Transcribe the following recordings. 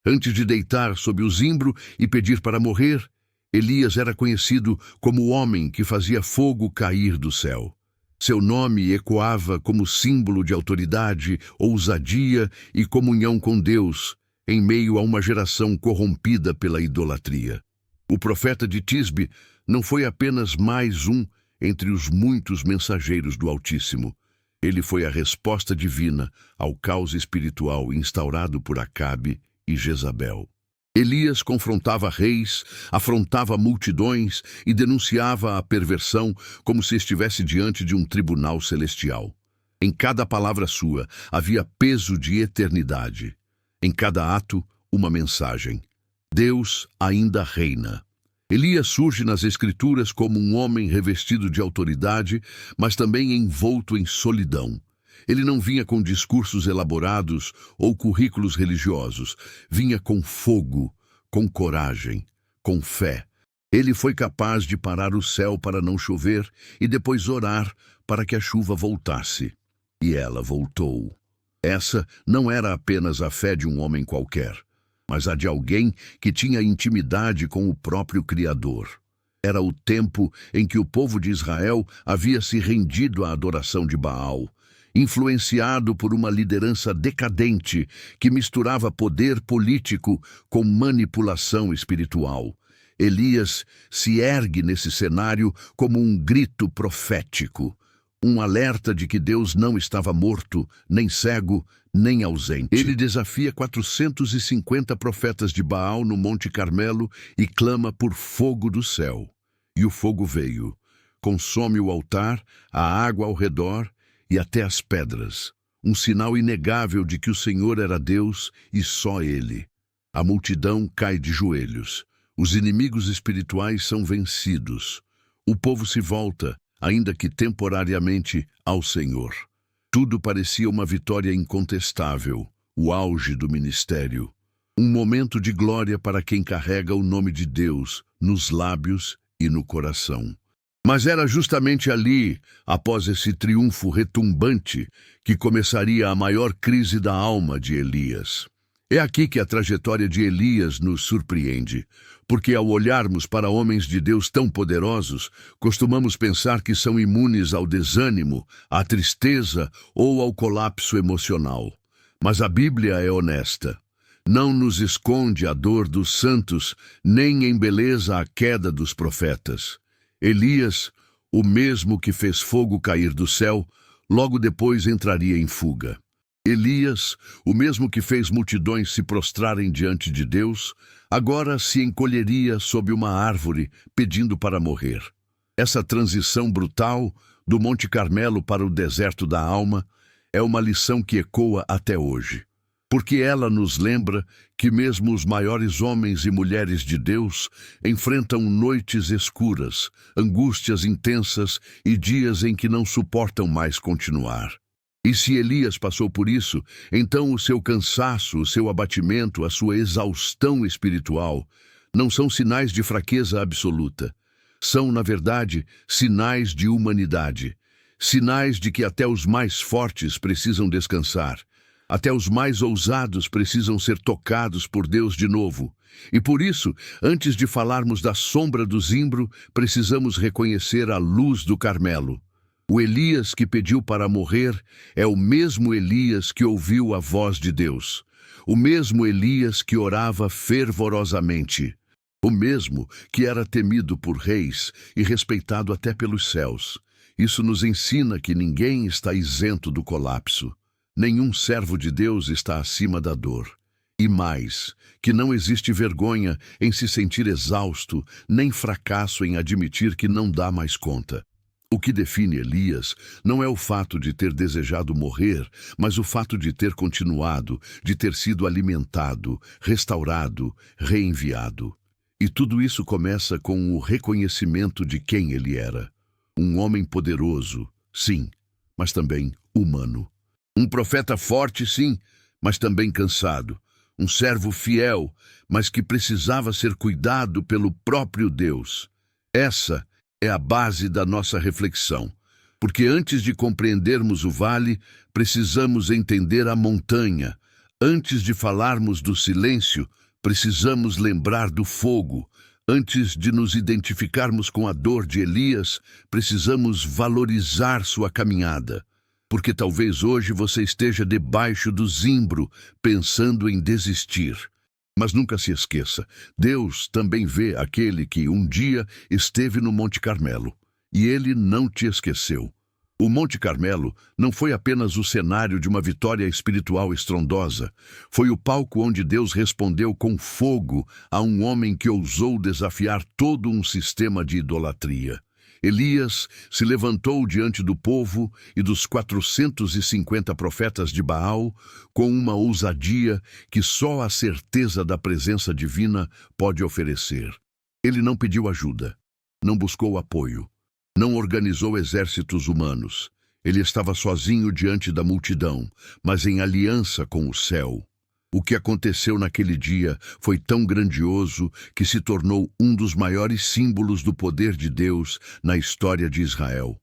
Antes de deitar sob o zimbro e pedir para morrer, Elias era conhecido como o homem que fazia fogo cair do céu. Seu nome ecoava como símbolo de autoridade, ousadia e comunhão com Deus, em meio a uma geração corrompida pela idolatria. O profeta de Tisbe não foi apenas mais um entre os muitos mensageiros do Altíssimo. Ele foi a resposta divina ao caos espiritual instaurado por Acabe e Jezabel. Elias confrontava reis, afrontava multidões e denunciava a perversão como se estivesse diante de um tribunal celestial. Em cada palavra sua havia peso de eternidade. Em cada ato, uma mensagem. Deus ainda reina. Elias surge nas Escrituras como um homem revestido de autoridade, mas também envolto em solidão. Ele não vinha com discursos elaborados ou currículos religiosos. Vinha com fogo, com coragem, com fé. Ele foi capaz de parar o céu para não chover e depois orar para que a chuva voltasse. E ela voltou. Essa não era apenas a fé de um homem qualquer, mas a de alguém que tinha intimidade com o próprio Criador. Era o tempo em que o povo de Israel havia se rendido à adoração de Baal, influenciado por uma liderança decadente que misturava poder político com manipulação espiritual. Elias se ergue nesse cenário como um grito profético, um alerta de que Deus não estava morto, nem cego, nem ausente. Ele desafia 450 profetas de Baal no Monte Carmelo e clama por fogo do céu. E o fogo veio, consome o altar, a água ao redor e até as pedras, um sinal inegável de que o Senhor era Deus e só Ele. A multidão cai de joelhos. Os inimigos espirituais são vencidos. O povo se volta, ainda que temporariamente, ao Senhor. Tudo parecia uma vitória incontestável, o auge do ministério. Um momento de glória para quem carrega o nome de Deus nos lábios e no coração. Mas era justamente ali, após esse triunfo retumbante, que começaria a maior crise da alma de Elias. É aqui que a trajetória de Elias nos surpreende, porque ao olharmos para homens de Deus tão poderosos, costumamos pensar que são imunes ao desânimo, à tristeza ou ao colapso emocional. Mas a Bíblia é honesta. Não nos esconde a dor dos santos, nem embeleza a queda dos profetas. Elias, o mesmo que fez fogo cair do céu, logo depois entraria em fuga. Elias, o mesmo que fez multidões se prostrarem diante de Deus, agora se encolheria sob uma árvore, pedindo para morrer. Essa transição brutal, do Monte Carmelo para o deserto da alma, é uma lição que ecoa até hoje. Porque ela nos lembra que mesmo os maiores homens e mulheres de Deus enfrentam noites escuras, angústias intensas e dias em que não suportam mais continuar. E se Elias passou por isso, então o seu cansaço, o seu abatimento, a sua exaustão espiritual não são sinais de fraqueza absoluta. São, na verdade, sinais de humanidade. Sinais de que até os mais fortes precisam descansar. Até os mais ousados precisam ser tocados por Deus de novo. E por isso, antes de falarmos da sombra do zimbro, precisamos reconhecer a luz do Carmelo. O Elias que pediu para morrer é o mesmo Elias que ouviu a voz de Deus. O mesmo Elias que orava fervorosamente. O mesmo que era temido por reis e respeitado até pelos céus. Isso nos ensina que ninguém está isento do colapso. Nenhum servo de Deus está acima da dor. E mais, que não existe vergonha em se sentir exausto, nem fracasso em admitir que não dá mais conta. O que define Elias não é o fato de ter desejado morrer, mas o fato de ter continuado, de ter sido alimentado, restaurado, reenviado. E tudo isso começa com o reconhecimento de quem ele era. Um homem poderoso, sim, mas também humano. Um profeta forte, sim, mas também cansado. Um servo fiel, mas que precisava ser cuidado pelo próprio Deus. Essa é a base da nossa reflexão, porque antes de compreendermos o vale, precisamos entender a montanha, Antes de falarmos do silêncio, precisamos lembrar do fogo. Antes de nos identificarmos com a dor de Elias, precisamos valorizar sua caminhada. Porque talvez hoje você esteja debaixo do zimbro, pensando em desistir. Mas nunca se esqueça, Deus também vê aquele que um dia esteve no Monte Carmelo. E ele não te esqueceu. O Monte Carmelo não foi apenas o cenário de uma vitória espiritual estrondosa. Foi o palco onde Deus respondeu com fogo a um homem que ousou desafiar todo um sistema de idolatria. Elias se levantou diante do povo e dos 450 profetas de Baal com uma ousadia que só a certeza da presença divina pode oferecer. Ele não pediu ajuda, não buscou apoio. Não organizou exércitos humanos. Ele estava sozinho diante da multidão, mas em aliança com o céu. O que aconteceu naquele dia foi tão grandioso que se tornou um dos maiores símbolos do poder de Deus na história de Israel.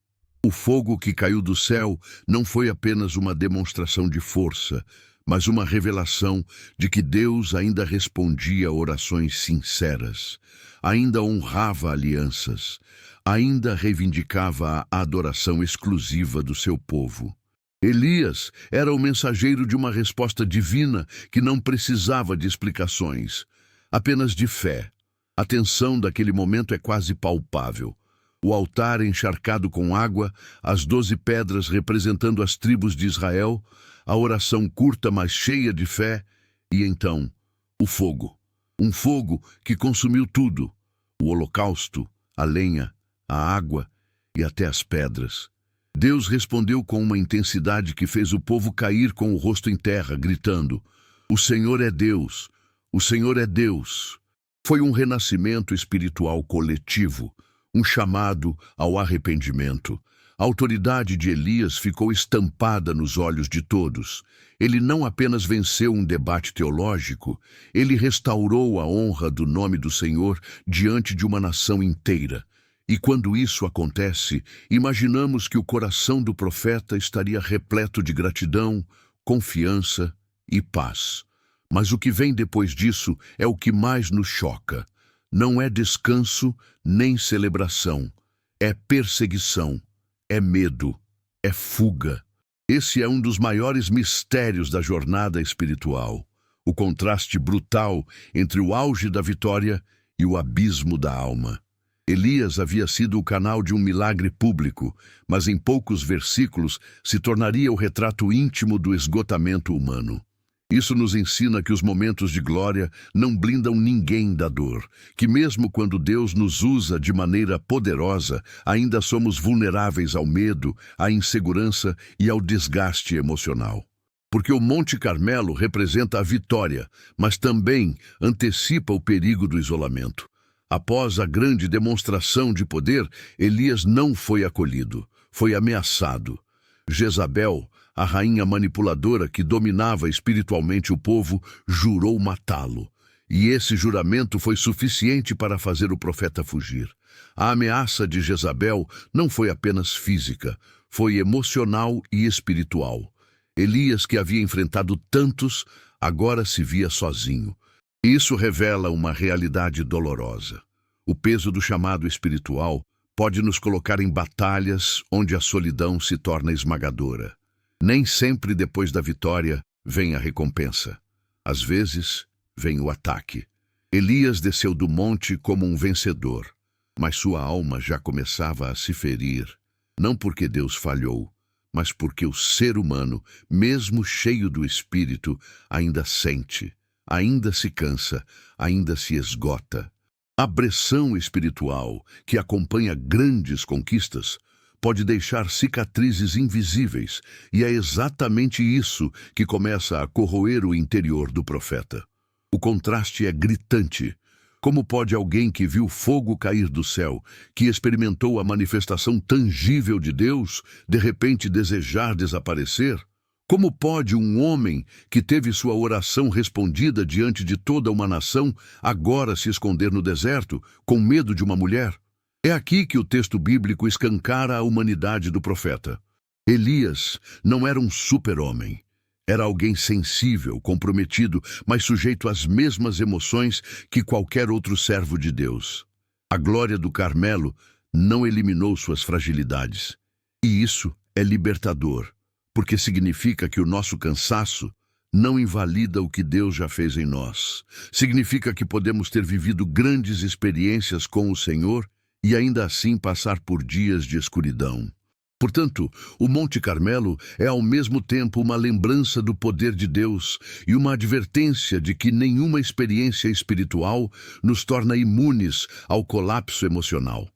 O fogo que caiu do céu não foi apenas uma demonstração de força, mas uma revelação de que Deus ainda respondia a orações sinceras, ainda honrava alianças, ainda reivindicava a adoração exclusiva do seu povo. Elias era o mensageiro de uma resposta divina que não precisava de explicações, apenas de fé. A tensão daquele momento é quase palpável. O altar encharcado com água, as 12 pedras representando as tribos de Israel, a oração curta mas cheia de fé, e então, o fogo. Um fogo que consumiu tudo, o holocausto, a lenha, a água e até as pedras. Deus respondeu com uma intensidade que fez o povo cair com o rosto em terra, gritando: "O Senhor é Deus! O Senhor é Deus!" Foi um renascimento espiritual coletivo, um chamado ao arrependimento. A autoridade de Elias ficou estampada nos olhos de todos. Ele não apenas venceu um debate teológico, ele restaurou a honra do nome do Senhor diante de uma nação inteira. E quando isso acontece, imaginamos que o coração do profeta estaria repleto de gratidão, confiança e paz. Mas o que vem depois disso é o que mais nos choca. Não é descanso nem celebração. É perseguição, é medo, é fuga. Esse é um dos maiores mistérios da jornada espiritual. O contraste brutal entre o auge da vitória e o abismo da alma. Elias havia sido o canal de um milagre público, mas em poucos versículos se tornaria o retrato íntimo do esgotamento humano. Isso nos ensina que os momentos de glória não blindam ninguém da dor, que mesmo quando Deus nos usa de maneira poderosa, ainda somos vulneráveis ao medo, à insegurança e ao desgaste emocional. Porque o Monte Carmelo representa a vitória, mas também antecipa o perigo do isolamento. Após a grande demonstração de poder, Elias não foi acolhido, foi ameaçado. Jezabel, a rainha manipuladora que dominava espiritualmente o povo, jurou matá-lo. E esse juramento foi suficiente para fazer o profeta fugir. A ameaça de Jezabel não foi apenas física, foi emocional e espiritual. Elias, que havia enfrentado tantos, agora se via sozinho. Isso revela uma realidade dolorosa. O peso do chamado espiritual pode nos colocar em batalhas onde a solidão se torna esmagadora. Nem sempre depois da vitória vem a recompensa. Às vezes, vem o ataque. Elias desceu do monte como um vencedor, mas sua alma já começava a se ferir, não porque Deus falhou, mas porque o ser humano, mesmo cheio do Espírito, ainda sente, ainda se cansa, ainda se esgota. A pressão espiritual, que acompanha grandes conquistas, pode deixar cicatrizes invisíveis, e é exatamente isso que começa a corroer o interior do profeta. O contraste é gritante. Como pode alguém que viu fogo cair do céu, que experimentou a manifestação tangível de Deus, de repente desejar desaparecer? Como pode um homem que teve sua oração respondida diante de toda uma nação agora se esconder no deserto, com medo de uma mulher? É aqui que o texto bíblico escancara a humanidade do profeta. Elias não era um super-homem. Era alguém sensível, comprometido, mas sujeito às mesmas emoções que qualquer outro servo de Deus. A glória do Carmelo não eliminou suas fragilidades. E isso é libertador, porque significa que o nosso cansaço não invalida o que Deus já fez em nós. Significa que podemos ter vivido grandes experiências com o Senhor e ainda assim passar por dias de escuridão. Portanto, o Monte Carmelo é ao mesmo tempo uma lembrança do poder de Deus e uma advertência de que nenhuma experiência espiritual nos torna imunes ao colapso emocional.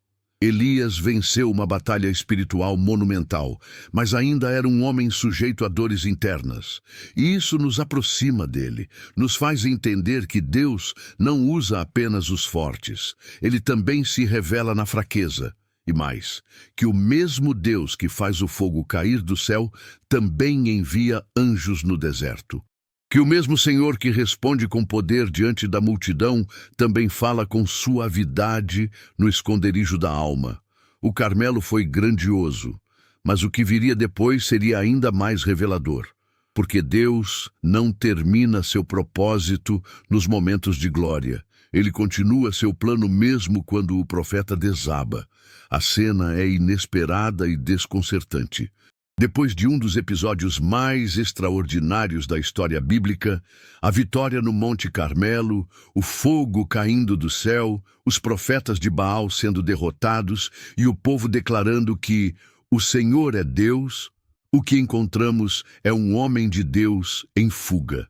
Elias venceu uma batalha espiritual monumental, mas ainda era um homem sujeito a dores internas. E isso nos aproxima dele, nos faz entender que Deus não usa apenas os fortes, ele também se revela na fraqueza. E mais, que o mesmo Deus que faz o fogo cair do céu também envia anjos no deserto. Que o mesmo Senhor que responde com poder diante da multidão também fala com suavidade no esconderijo da alma. O Carmelo foi grandioso, mas o que viria depois seria ainda mais revelador. Porque Deus não termina seu propósito nos momentos de glória. Ele continua seu plano mesmo quando o profeta desaba. A cena é inesperada e desconcertante. Depois de um dos episódios mais extraordinários da história bíblica, a vitória no Monte Carmelo, o fogo caindo do céu, os profetas de Baal sendo derrotados e o povo declarando que o Senhor é Deus, o que encontramos é um homem de Deus em fuga.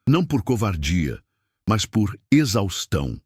Não por covardia, mas por exaustão.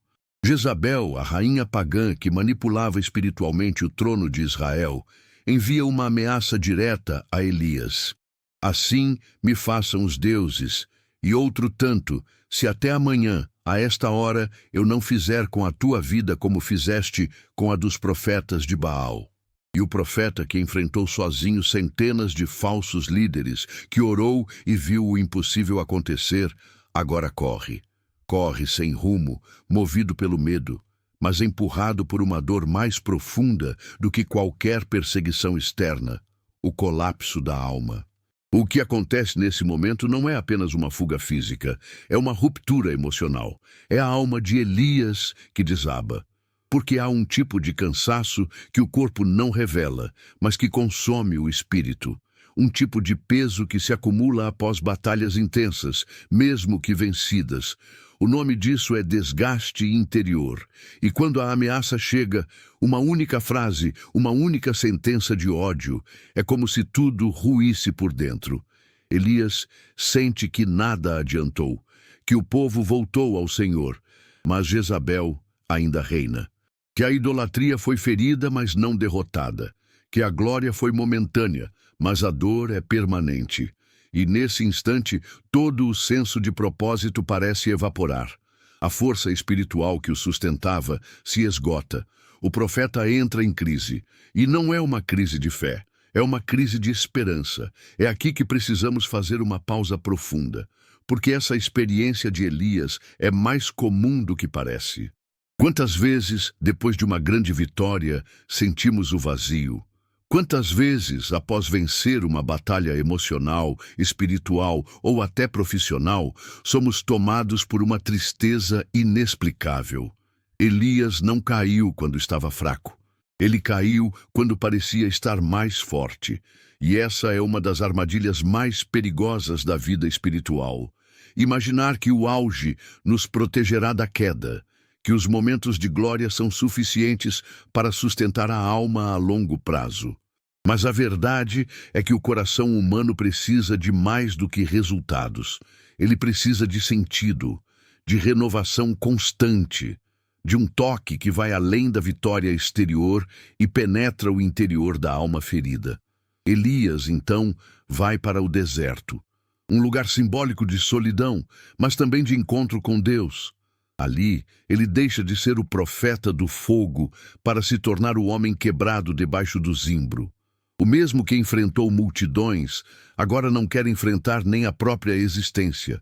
Jezabel, a rainha pagã que manipulava espiritualmente o trono de Israel, envia uma ameaça direta a Elias. Assim me façam os deuses, e outro tanto, se até amanhã, a esta hora, eu não fizer com a tua vida como fizeste com a dos profetas de Baal. E o profeta que enfrentou sozinho centenas de falsos líderes, que orou e viu o impossível acontecer, agora corre. Corre sem rumo, movido pelo medo, mas empurrado por uma dor mais profunda do que qualquer perseguição externa, o colapso da alma. O que acontece nesse momento não é apenas uma fuga física, é uma ruptura emocional. É a alma de Elias que desaba. Porque há um tipo de cansaço que o corpo não revela, mas que consome o espírito. Um tipo de peso que se acumula após batalhas intensas, mesmo que vencidas. O nome disso é desgaste interior. E quando a ameaça chega, uma única frase, uma única sentença de ódio, é como se tudo ruísse por dentro. Elias sente que nada adiantou, que o povo voltou ao Senhor, mas Jezabel ainda reina. Que a idolatria foi ferida, mas não derrotada. Que a glória foi momentânea, mas a dor é permanente. E nesse instante, todo o senso de propósito parece evaporar. A força espiritual que o sustentava se esgota. O profeta entra em crise. E não é uma crise de fé, é uma crise de esperança. É aqui que precisamos fazer uma pausa profunda, porque essa experiência de Elias é mais comum do que parece. Quantas vezes, depois de uma grande vitória, sentimos o vazio? Quantas vezes, após vencer uma batalha emocional, espiritual ou até profissional, somos tomados por uma tristeza inexplicável? Elias não caiu quando estava fraco. Ele caiu quando parecia estar mais forte. E essa é uma das armadilhas mais perigosas da vida espiritual. Imaginar que o auge nos protegerá da queda, que os momentos de glória são suficientes para sustentar a alma a longo prazo. Mas a verdade é que o coração humano precisa de mais do que resultados. Ele precisa de sentido, de renovação constante, de um toque que vai além da vitória exterior e penetra o interior da alma ferida. Elias, então, vai para o deserto, um lugar simbólico de solidão, mas também de encontro com Deus. Ali, ele deixa de ser o profeta do fogo para se tornar o homem quebrado debaixo do zimbro. O mesmo que enfrentou multidões, agora não quer enfrentar nem a própria existência.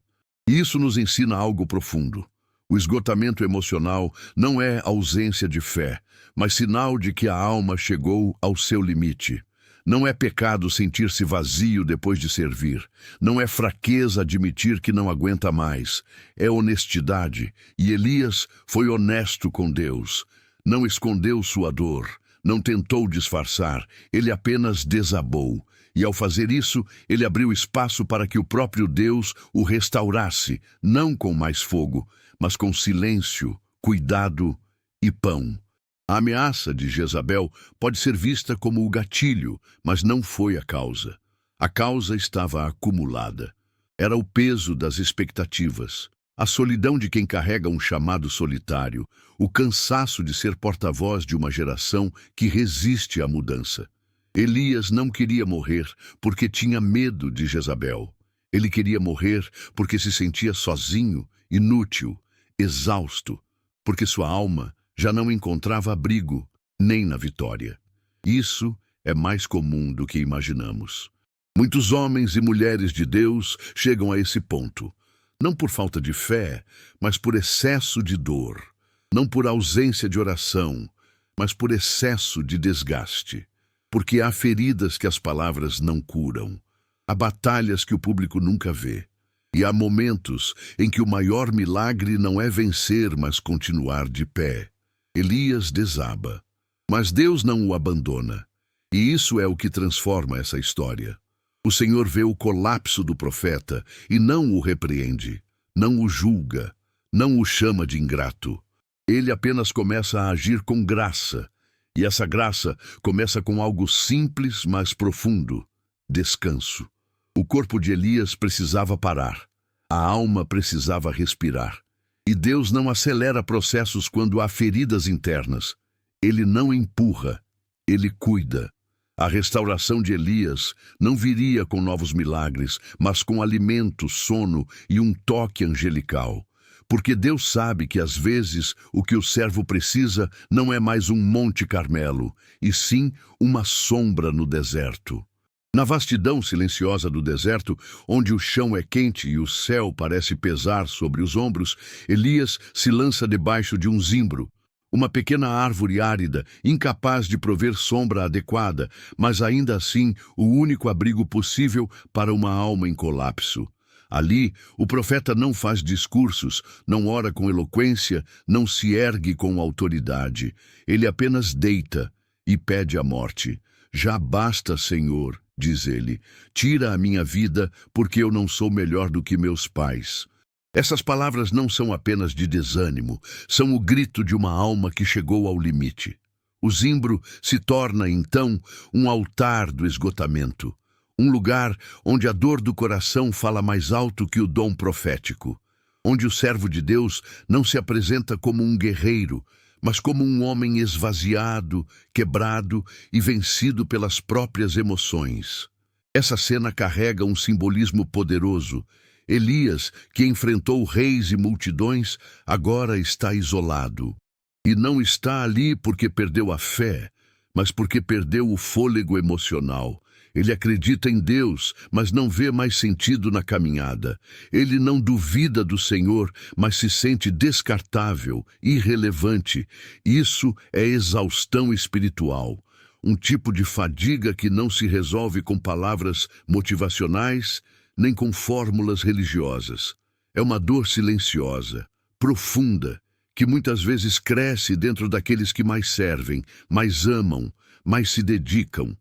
E isso nos ensina algo profundo. O esgotamento emocional não é ausência de fé, mas sinal de que a alma chegou ao seu limite. Não é pecado sentir-se vazio depois de servir. Não é fraqueza admitir que não aguenta mais. É honestidade. E Elias foi honesto com Deus. Não escondeu sua dor. Não tentou disfarçar. Ele apenas desabou. E ao fazer isso, ele abriu espaço para que o próprio Deus o restaurasse, não com mais fogo, mas com silêncio, cuidado e pão. A ameaça de Jezabel pode ser vista como o gatilho, mas não foi a causa. A causa estava acumulada. Era o peso das expectativas, a solidão de quem carrega um chamado solitário, o cansaço de ser porta-voz de uma geração que resiste à mudança. Elias não queria morrer porque tinha medo de Jezabel. Ele queria morrer porque se sentia sozinho, inútil, exausto, porque sua alma já não encontrava abrigo, nem na vitória. Isso é mais comum do que imaginamos. Muitos homens e mulheres de Deus chegam a esse ponto, não por falta de fé, mas por excesso de dor, não por ausência de oração, mas por excesso de desgaste. Porque há feridas que as palavras não curam, há batalhas que o público nunca vê, e há momentos em que o maior milagre não é vencer, mas continuar de pé. Elias desaba, mas Deus não o abandona, e isso é o que transforma essa história. O Senhor vê o colapso do profeta e não o repreende, não o julga, não o chama de ingrato. Ele apenas começa a agir com graça, e essa graça começa com algo simples, mas profundo: descanso. O corpo de Elias precisava parar, a alma precisava respirar. E Deus não acelera processos quando há feridas internas. Ele não empurra, ele cuida. A restauração de Elias não viria com novos milagres, mas com alimento, sono e um toque angelical. Porque Deus sabe que às vezes o que o servo precisa não é mais um Monte Carmelo, e sim uma sombra no deserto. Na vastidão silenciosa do deserto, onde o chão é quente e o céu parece pesar sobre os ombros, Elias se lança debaixo de um zimbro, uma pequena árvore árida, incapaz de prover sombra adequada, mas ainda assim o único abrigo possível para uma alma em colapso. Ali, o profeta não faz discursos, não ora com eloquência, não se ergue com autoridade. Ele apenas deita e pede a morte. Já basta, Senhor, diz ele, tira a minha vida, porque eu não sou melhor do que meus pais. Essas palavras não são apenas de desânimo, são o grito de uma alma que chegou ao limite. O zimbro se torna, então, um altar do esgotamento, um lugar onde a dor do coração fala mais alto que o dom profético, onde o servo de Deus não se apresenta como um guerreiro, mas como um homem esvaziado, quebrado e vencido pelas próprias emoções. Essa cena carrega um simbolismo poderoso. Elias, que enfrentou reis e multidões, agora está isolado. E não está ali porque perdeu a fé, mas porque perdeu o fôlego emocional. Ele acredita em Deus, mas não vê mais sentido na caminhada. Ele não duvida do Senhor, mas se sente descartável, irrelevante. Isso é exaustão espiritual, um tipo de fadiga que não se resolve com palavras motivacionais, nem com fórmulas religiosas. É uma dor silenciosa, profunda, que muitas vezes cresce dentro daqueles que mais servem, mais amam, mais se dedicam.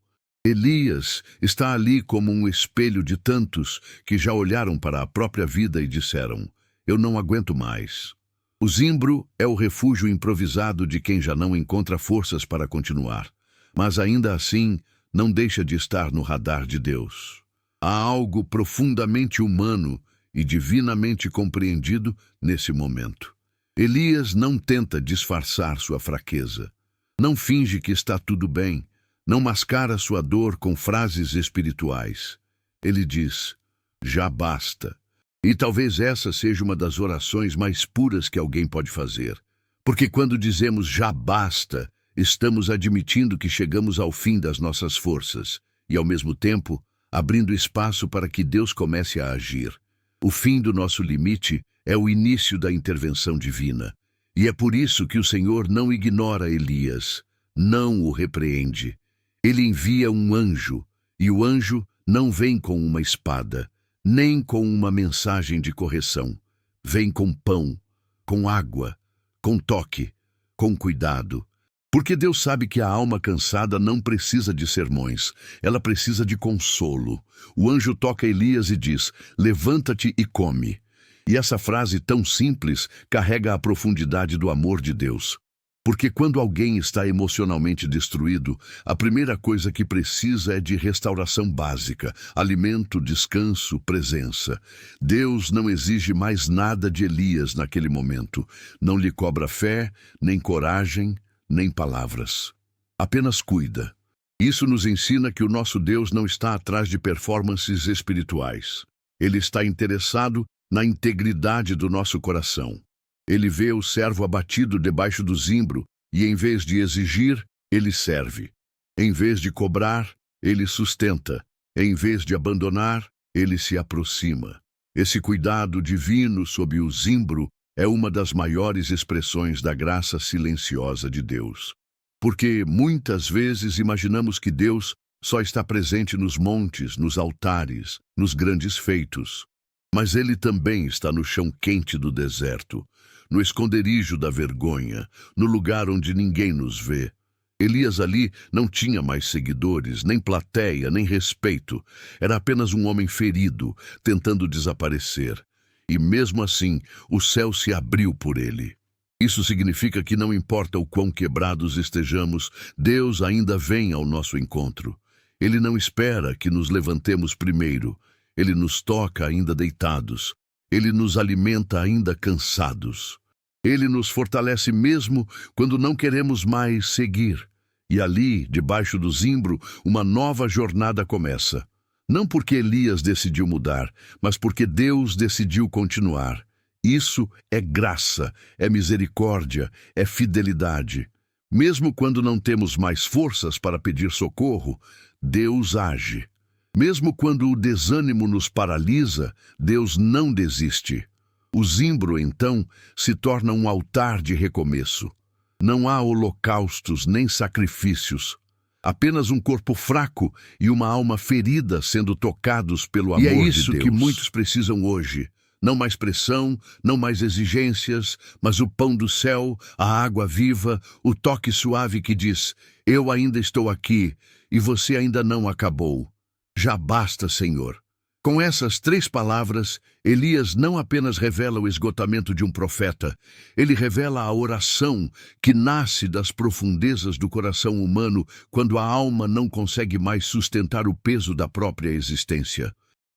Elias está ali como um espelho de tantos que já olharam para a própria vida e disseram: eu não aguento mais. O zimbro é o refúgio improvisado de quem já não encontra forças para continuar, mas ainda assim não deixa de estar no radar de Deus. Há algo profundamente humano e divinamente compreendido nesse momento. Elias não tenta disfarçar sua fraqueza, não finge que está tudo bem, não mascara sua dor com frases espirituais. Ele diz: já basta. E talvez essa seja uma das orações mais puras que alguém pode fazer. Porque quando dizemos já basta, estamos admitindo que chegamos ao fim das nossas forças e, ao mesmo tempo, abrindo espaço para que Deus comece a agir. O fim do nosso limite é o início da intervenção divina. E é por isso que o Senhor não ignora Elias, não o repreende. Ele envia um anjo, e o anjo não vem com uma espada, nem com uma mensagem de correção. Vem com pão, com água, com toque, com cuidado. Porque Deus sabe que a alma cansada não precisa de sermões, ela precisa de consolo. O anjo toca Elias e diz: levanta-te e come. E essa frase tão simples carrega a profundidade do amor de Deus. Porque quando alguém está emocionalmente destruído, a primeira coisa que precisa é de restauração básica, alimento, descanso, presença. Deus não exige mais nada de Elias naquele momento. Não lhe cobra fé, nem coragem, nem palavras. Apenas cuida. Isso nos ensina que o nosso Deus não está atrás de performances espirituais. Ele está interessado na integridade do nosso coração. Ele vê o servo abatido debaixo do zimbro e, em vez de exigir, ele serve. Em vez de cobrar, ele sustenta. Em vez de abandonar, ele se aproxima. Esse cuidado divino sob o zimbro é uma das maiores expressões da graça silenciosa de Deus. Porque muitas vezes imaginamos que Deus só está presente nos montes, nos altares, nos grandes feitos. Mas Ele também está no chão quente do deserto, no esconderijo da vergonha, no lugar onde ninguém nos vê. Elias ali não tinha mais seguidores, nem plateia, nem respeito. Era apenas um homem ferido, tentando desaparecer. E mesmo assim, o céu se abriu por ele. Isso significa que não importa o quão quebrados estejamos, Deus ainda vem ao nosso encontro. Ele não espera que nos levantemos primeiro. Ele nos toca ainda deitados. Ele nos alimenta ainda cansados. Ele nos fortalece mesmo quando não queremos mais seguir. E ali, debaixo do zimbro, uma nova jornada começa. Não porque Elias decidiu mudar, mas porque Deus decidiu continuar. Isso é graça, é misericórdia, é fidelidade. Mesmo quando não temos mais forças para pedir socorro, Deus age. Mesmo quando o desânimo nos paralisa, Deus não desiste. O zimbro, então, se torna um altar de recomeço. Não há holocaustos nem sacrifícios. Apenas um corpo fraco e uma alma ferida sendo tocados pelo amor de Deus. E é isso que muitos precisam hoje. Não mais pressão, não mais exigências, mas o pão do céu, a água viva, o toque suave que diz: eu ainda estou aqui e você ainda não acabou. Já basta, Senhor. Com essas 3 palavras, Elias não apenas revela o esgotamento de um profeta, ele revela a oração que nasce das profundezas do coração humano quando a alma não consegue mais sustentar o peso da própria existência.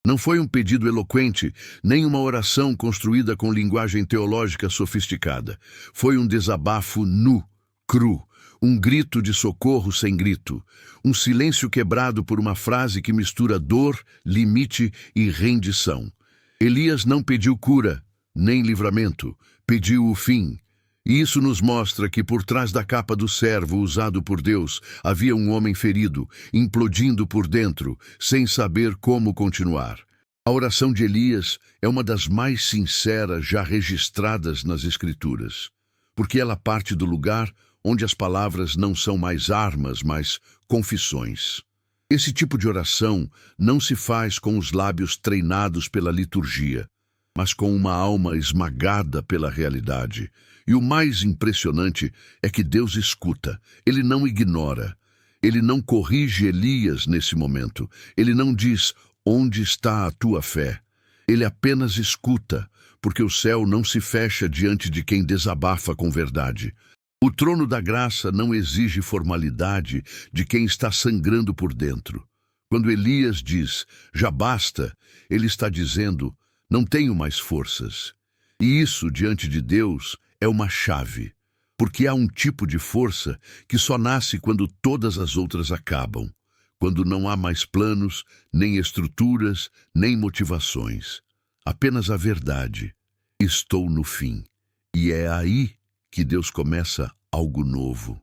Não foi um pedido eloquente, nem uma oração construída com linguagem teológica sofisticada. Foi um desabafo nu, cru. Um grito de socorro sem grito, um silêncio quebrado por uma frase que mistura dor, limite e rendição. Elias não pediu cura, nem livramento, pediu o fim. E isso nos mostra que por trás da capa do servo usado por Deus havia um homem ferido, implodindo por dentro, sem saber como continuar. A oração de Elias é uma das mais sinceras já registradas nas Escrituras, porque ela parte do lugar onde as palavras não são mais armas, mas confissões. Esse tipo de oração não se faz com os lábios treinados pela liturgia, mas com uma alma esmagada pela realidade. E o mais impressionante é que Deus escuta, Ele não ignora. Ele não corrige Elias nesse momento. Ele não diz: onde está a tua fé? Ele apenas escuta, porque o céu não se fecha diante de quem desabafa com verdade. O trono da graça não exige formalidade de quem está sangrando por dentro. Quando Elias diz: já basta, ele está dizendo: não tenho mais forças. E isso, diante de Deus, é uma chave, porque há um tipo de força que só nasce quando todas as outras acabam, quando não há mais planos, nem estruturas, nem motivações. Apenas a verdade. Estou no fim. E é aí que Deus começa algo novo.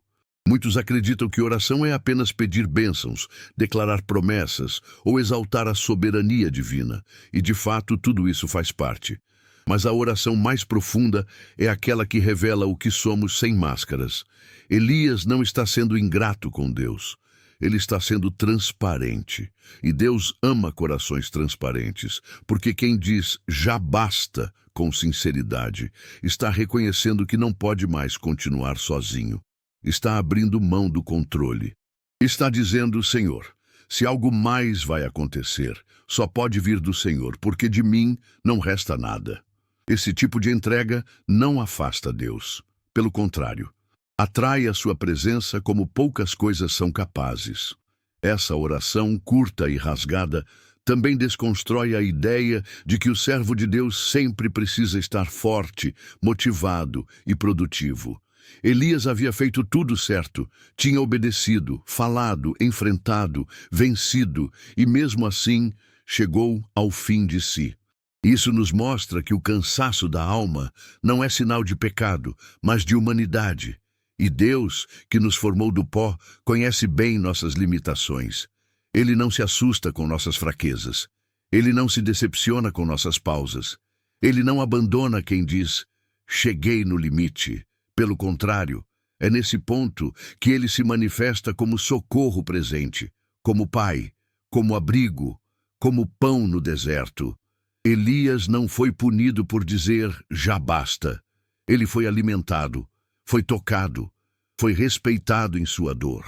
Muitos acreditam que oração é apenas pedir bênçãos, declarar promessas ou exaltar a soberania divina, e de fato tudo isso faz parte. Mas a oração mais profunda é aquela que revela o que somos sem máscaras. Elias não está sendo ingrato com Deus. Ele está sendo transparente. E Deus ama corações transparentes, porque quem diz já basta com sinceridade está reconhecendo que não pode mais continuar sozinho. Está abrindo mão do controle. Está dizendo: Senhor, se algo mais vai acontecer, só pode vir do Senhor, porque de mim não resta nada. Esse tipo de entrega não afasta Deus. Pelo contrário, atrai a sua presença como poucas coisas são capazes. Essa oração curta e rasgada também desconstrói a ideia de que o servo de Deus sempre precisa estar forte, motivado e produtivo. Elias havia feito tudo certo, tinha obedecido, falado, enfrentado, vencido e mesmo assim chegou ao fim de si. Isso nos mostra que o cansaço da alma não é sinal de pecado, mas de humanidade. E Deus, que nos formou do pó, conhece bem nossas limitações. Ele não se assusta com nossas fraquezas. Ele não se decepciona com nossas pausas. Ele não abandona quem diz: cheguei no limite. Pelo contrário, é nesse ponto que ele se manifesta como socorro presente, como pai, como abrigo, como pão no deserto. Elias não foi punido por dizer já basta. Ele foi alimentado, foi tocado, foi respeitado em sua dor.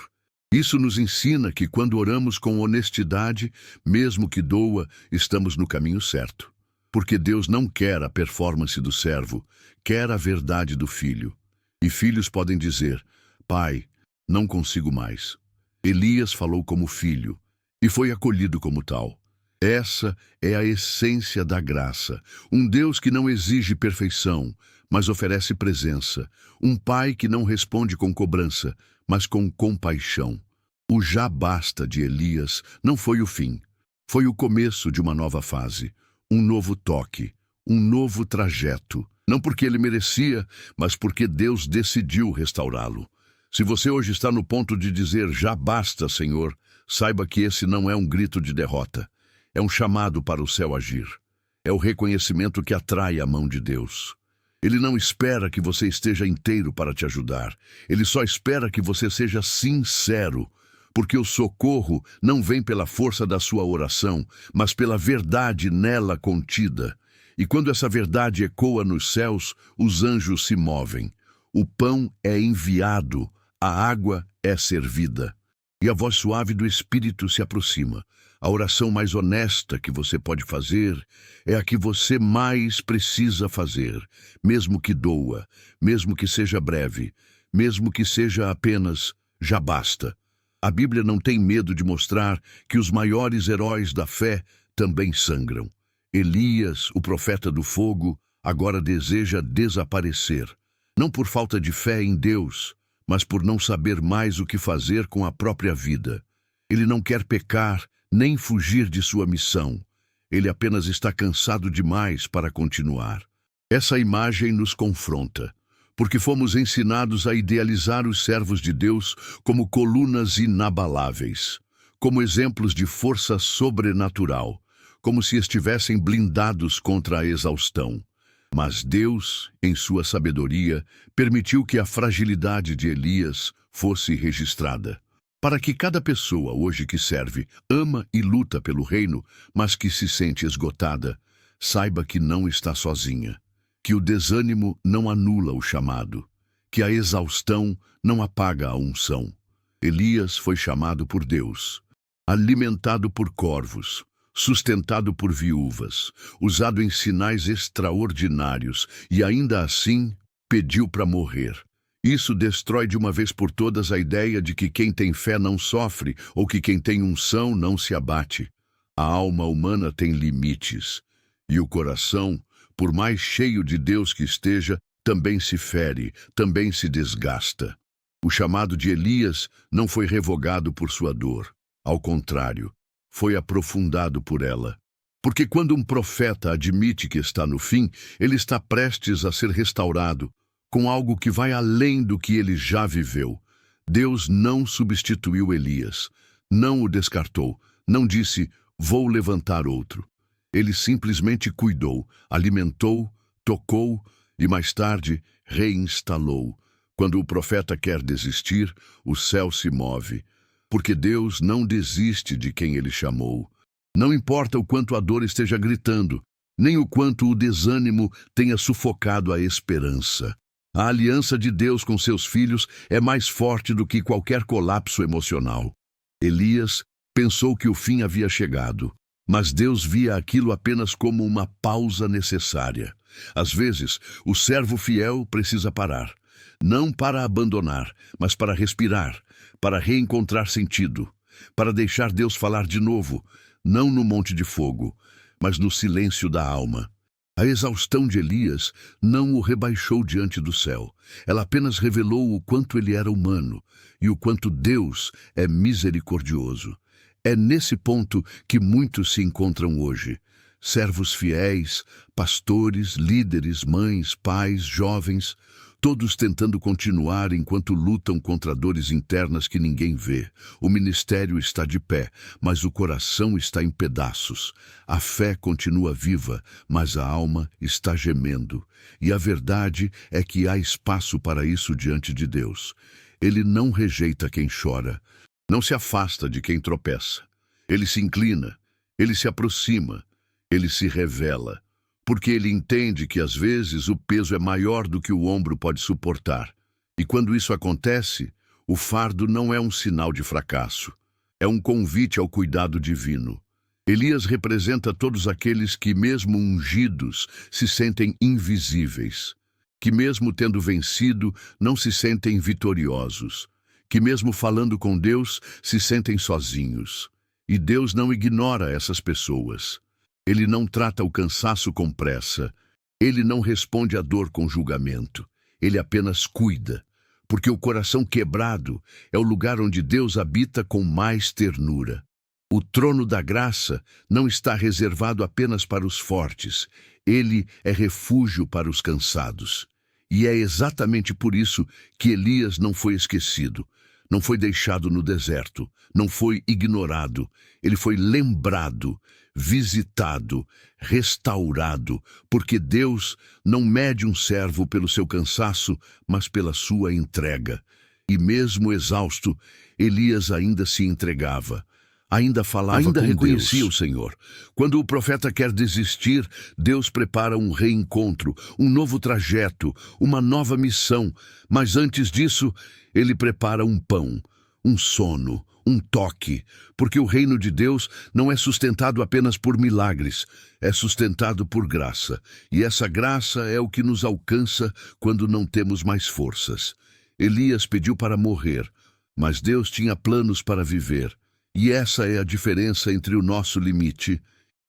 Isso nos ensina que quando oramos com honestidade, mesmo que doa, estamos no caminho certo. Porque Deus não quer a performance do servo, quer a verdade do filho. E filhos podem dizer: Pai, não consigo mais. Elias falou como filho e foi acolhido como tal. Essa é a essência da graça. Um Deus que não exige perfeição, mas oferece presença. Um pai que não responde com cobrança, mas com compaixão. O já basta de Elias não foi o fim. Foi o começo de uma nova fase, um novo toque, um novo trajeto. Não porque ele merecia, mas porque Deus decidiu restaurá-lo. Se você hoje está no ponto de dizer já basta, Senhor, saiba que esse não é um grito de derrota. É um chamado para o céu agir. É o reconhecimento que atrai a mão de Deus. Ele não espera que você esteja inteiro para te ajudar. Ele só espera que você seja sincero, porque o socorro não vem pela força da sua oração, mas pela verdade nela contida. E quando essa verdade ecoa nos céus, os anjos se movem. O pão é enviado, a água é servida. E a voz suave do Espírito se aproxima. A oração mais honesta que você pode fazer é a que você mais precisa fazer, mesmo que doa, mesmo que seja breve, mesmo que seja apenas já basta. A Bíblia não tem medo de mostrar que os maiores heróis da fé também sangram. Elias, o profeta do fogo, agora deseja desaparecer, não por falta de fé em Deus, mas por não saber mais o que fazer com a própria vida. Ele não quer pecar, nem fugir de sua missão. Ele apenas está cansado demais para continuar. Essa imagem nos confronta, porque fomos ensinados a idealizar os servos de Deus como colunas inabaláveis, como exemplos de força sobrenatural, como se estivessem blindados contra a exaustão. Mas Deus, em sua sabedoria, permitiu que a fragilidade de Elias fosse registrada, para que cada pessoa hoje que serve, ama e luta pelo reino, mas que se sente esgotada, saiba que não está sozinha, que o desânimo não anula o chamado, que a exaustão não apaga a unção. Elias foi chamado por Deus, alimentado por corvos, sustentado por viúvas, usado em sinais extraordinários e ainda assim pediu para morrer. Isso destrói de uma vez por todas a ideia de que quem tem fé não sofre ou que quem tem unção não se abate. A alma humana tem limites e o coração, por mais cheio de Deus que esteja, também se fere, também se desgasta. O chamado de Elias não foi revogado por sua dor. Ao contrário, foi aprofundado por ela. Porque quando um profeta admite que está no fim, ele está prestes a ser restaurado com algo que vai além do que ele já viveu. Deus não substituiu Elias, não o descartou, não disse, vou levantar outro. Ele simplesmente cuidou, alimentou, tocou e mais tarde reinstalou. Quando o profeta quer desistir, o céu se move. porque Deus não desiste de quem Ele chamou. Não importa o quanto a dor esteja gritando, nem o quanto o desânimo tenha sufocado a esperança. A aliança de Deus com seus filhos é mais forte do que qualquer colapso emocional. Elias pensou que o fim havia chegado, mas Deus via aquilo apenas como uma pausa necessária. Às vezes, o servo fiel precisa parar, não para abandonar, mas para respirar, para reencontrar sentido, para deixar Deus falar de novo, não no monte de fogo, mas no silêncio da alma. A exaustão de Elias não o rebaixou diante do céu. Ela apenas revelou o quanto ele era humano e o quanto Deus é misericordioso. É nesse ponto que muitos se encontram hoje. Servos fiéis, pastores, líderes, mães, pais, jovens, todos tentando continuar enquanto lutam contra dores internas que ninguém vê. O ministério está de pé, mas o coração está em pedaços. A fé continua viva, mas a alma está gemendo. E a verdade é que há espaço para isso diante de Deus. Ele não rejeita quem chora, não se afasta de quem tropeça. Ele se inclina, ele se aproxima, ele se revela. Porque ele entende que às vezes o peso é maior do que o ombro pode suportar. E quando isso acontece, o fardo não é um sinal de fracasso, é um convite ao cuidado divino. Elias representa todos aqueles que, mesmo ungidos, se sentem invisíveis, que mesmo tendo vencido, não se sentem vitoriosos, que mesmo falando com Deus, se sentem sozinhos. E Deus não ignora essas pessoas. Ele não trata o cansaço com pressa. Ele não responde à dor com julgamento. Ele apenas cuida, porque o coração quebrado é o lugar onde Deus habita com mais ternura. O trono da graça não está reservado apenas para os fortes. Ele é refúgio para os cansados. E é exatamente por isso que Elias não foi esquecido. Não foi deixado no deserto, não foi ignorado. Ele foi lembrado, visitado, restaurado, porque Deus não mede um servo pelo seu cansaço, mas pela sua entrega. E mesmo exausto, Elias ainda se entregava. Ainda falava com Deus. Ainda reconhecia o Senhor. Quando o profeta quer desistir, Deus prepara um reencontro, um novo trajeto, uma nova missão. Mas antes disso, ele prepara um pão, um sono, um toque, porque o reino de Deus não é sustentado apenas por milagres, é sustentado por graça. E essa graça é o que nos alcança quando não temos mais forças. Elias pediu para morrer, mas Deus tinha planos para viver. E essa é a diferença entre o nosso limite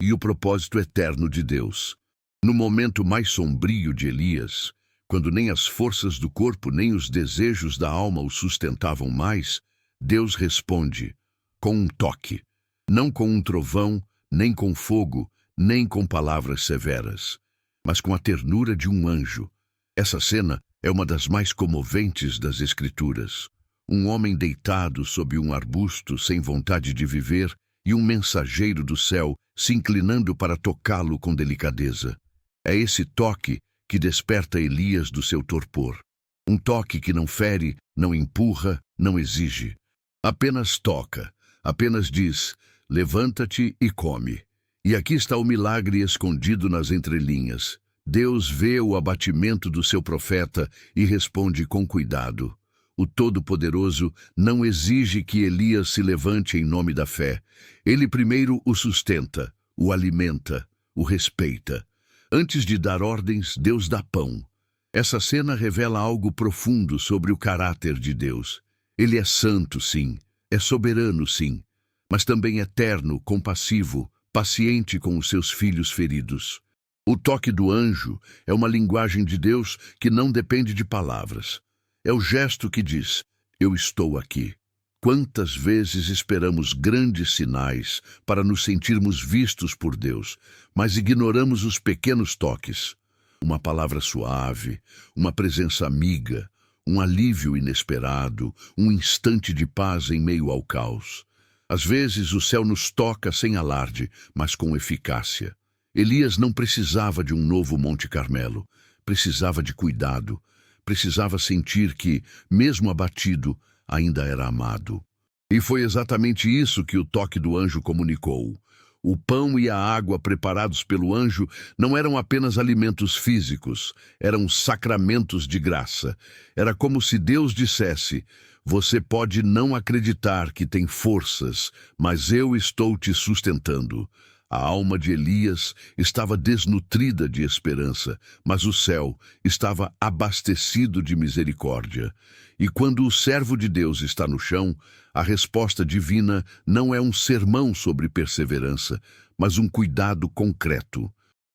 e o propósito eterno de Deus. No momento mais sombrio de Elias, quando nem as forças do corpo nem os desejos da alma o sustentavam mais, Deus responde com um toque, não com um trovão, nem com fogo, nem com palavras severas, mas com a ternura de um anjo. Essa cena é uma das mais comoventes das Escrituras. Um homem deitado sob um arbusto sem vontade de viver e um mensageiro do céu se inclinando para tocá-lo com delicadeza. É esse toque que desperta Elias do seu torpor. Um toque que não fere, não empurra, não exige. Apenas toca, apenas diz, levanta-te e come. E aqui está o milagre escondido nas entrelinhas. Deus vê o abatimento do seu profeta e responde com cuidado. O Todo-Poderoso não exige que Elias se levante em nome da fé. Ele primeiro o sustenta, o alimenta, o respeita. Antes de dar ordens, Deus dá pão. Essa cena revela algo profundo sobre o caráter de Deus. Ele é santo, sim. É soberano, sim. Mas também eterno, compassivo, paciente com os seus filhos feridos. O toque do anjo é uma linguagem de Deus que não depende de palavras. É o gesto que diz, eu estou aqui. Quantas vezes esperamos grandes sinais para nos sentirmos vistos por Deus, mas ignoramos os pequenos toques. Uma palavra suave, uma presença amiga, um alívio inesperado, um instante de paz em meio ao caos. Às vezes o céu nos toca sem alarde, mas com eficácia. Elias não precisava de um novo Monte Carmelo, precisava de cuidado. Precisava sentir que, mesmo abatido, ainda era amado. E foi exatamente isso que o toque do anjo comunicou. O pão e a água preparados pelo anjo não eram apenas alimentos físicos, eram sacramentos de graça. Era como se Deus dissesse: você pode não acreditar que tem forças, mas eu estou te sustentando. A alma de Elias estava desnutrida de esperança, mas o céu estava abastecido de misericórdia. E quando o servo de Deus está no chão, a resposta divina não é um sermão sobre perseverança, mas um cuidado concreto.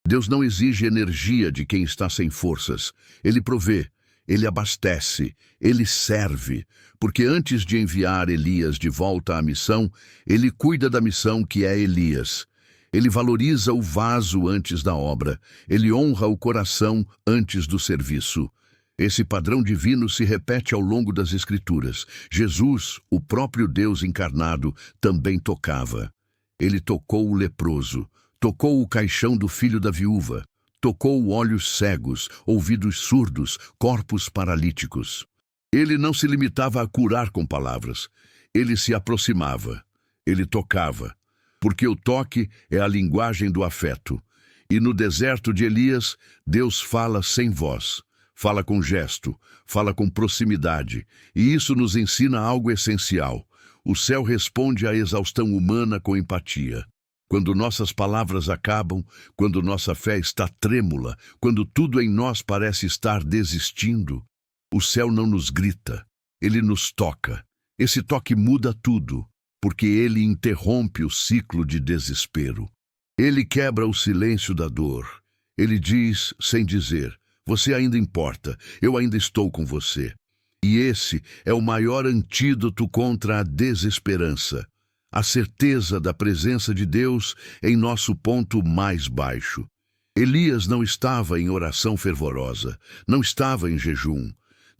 Deus não exige energia de quem está sem forças. Ele provê, ele abastece, ele serve, porque antes de enviar Elias de volta à missão, ele cuida da missão que é Elias. Ele valoriza o vaso antes da obra. Ele honra o coração antes do serviço. Esse padrão divino se repete ao longo das Escrituras. Jesus, o próprio Deus encarnado, também tocava. Ele tocou o leproso, tocou o caixão do filho da viúva, tocou olhos cegos, ouvidos surdos, corpos paralíticos. Ele não se limitava a curar com palavras. Ele se aproximava. Ele tocava. Porque o toque é a linguagem do afeto. E no deserto de Elias, Deus fala sem voz, fala com gesto, fala com proximidade. E isso nos ensina algo essencial. O céu responde à exaustão humana com empatia. Quando nossas palavras acabam, quando nossa fé está trêmula, quando tudo em nós parece estar desistindo, o céu não nos grita, ele nos toca. Esse toque muda tudo, porque ele interrompe o ciclo de desespero. Ele quebra o silêncio da dor. Ele diz, sem dizer: você ainda importa, eu ainda estou com você. E esse é o maior antídoto contra a desesperança. A certeza da presença de Deus em nosso ponto mais baixo. Elias não estava em oração fervorosa, não estava em jejum,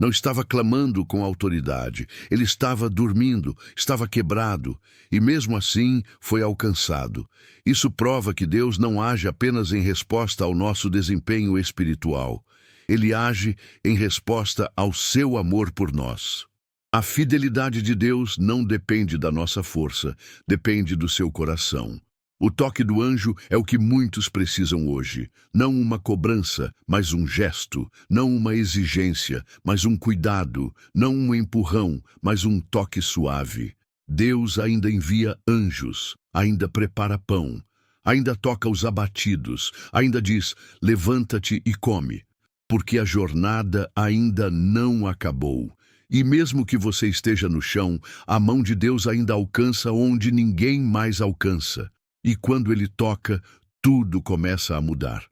não estava clamando com autoridade. Ele estava dormindo, estava quebrado, e mesmo assim foi alcançado. Isso prova que Deus não age apenas em resposta ao nosso desempenho espiritual. Ele age em resposta ao seu amor por nós. A fidelidade de Deus não depende da nossa força, depende do seu coração. O toque do anjo é o que muitos precisam hoje. Não uma cobrança, mas um gesto. Não uma exigência, mas um cuidado. Não um empurrão, mas um toque suave. Deus ainda envia anjos, ainda prepara pão, ainda toca os abatidos, ainda diz: levanta-te e come, porque a jornada ainda não acabou. E mesmo que você esteja no chão, a mão de Deus ainda alcança onde ninguém mais alcança. E quando ele toca, tudo começa a mudar.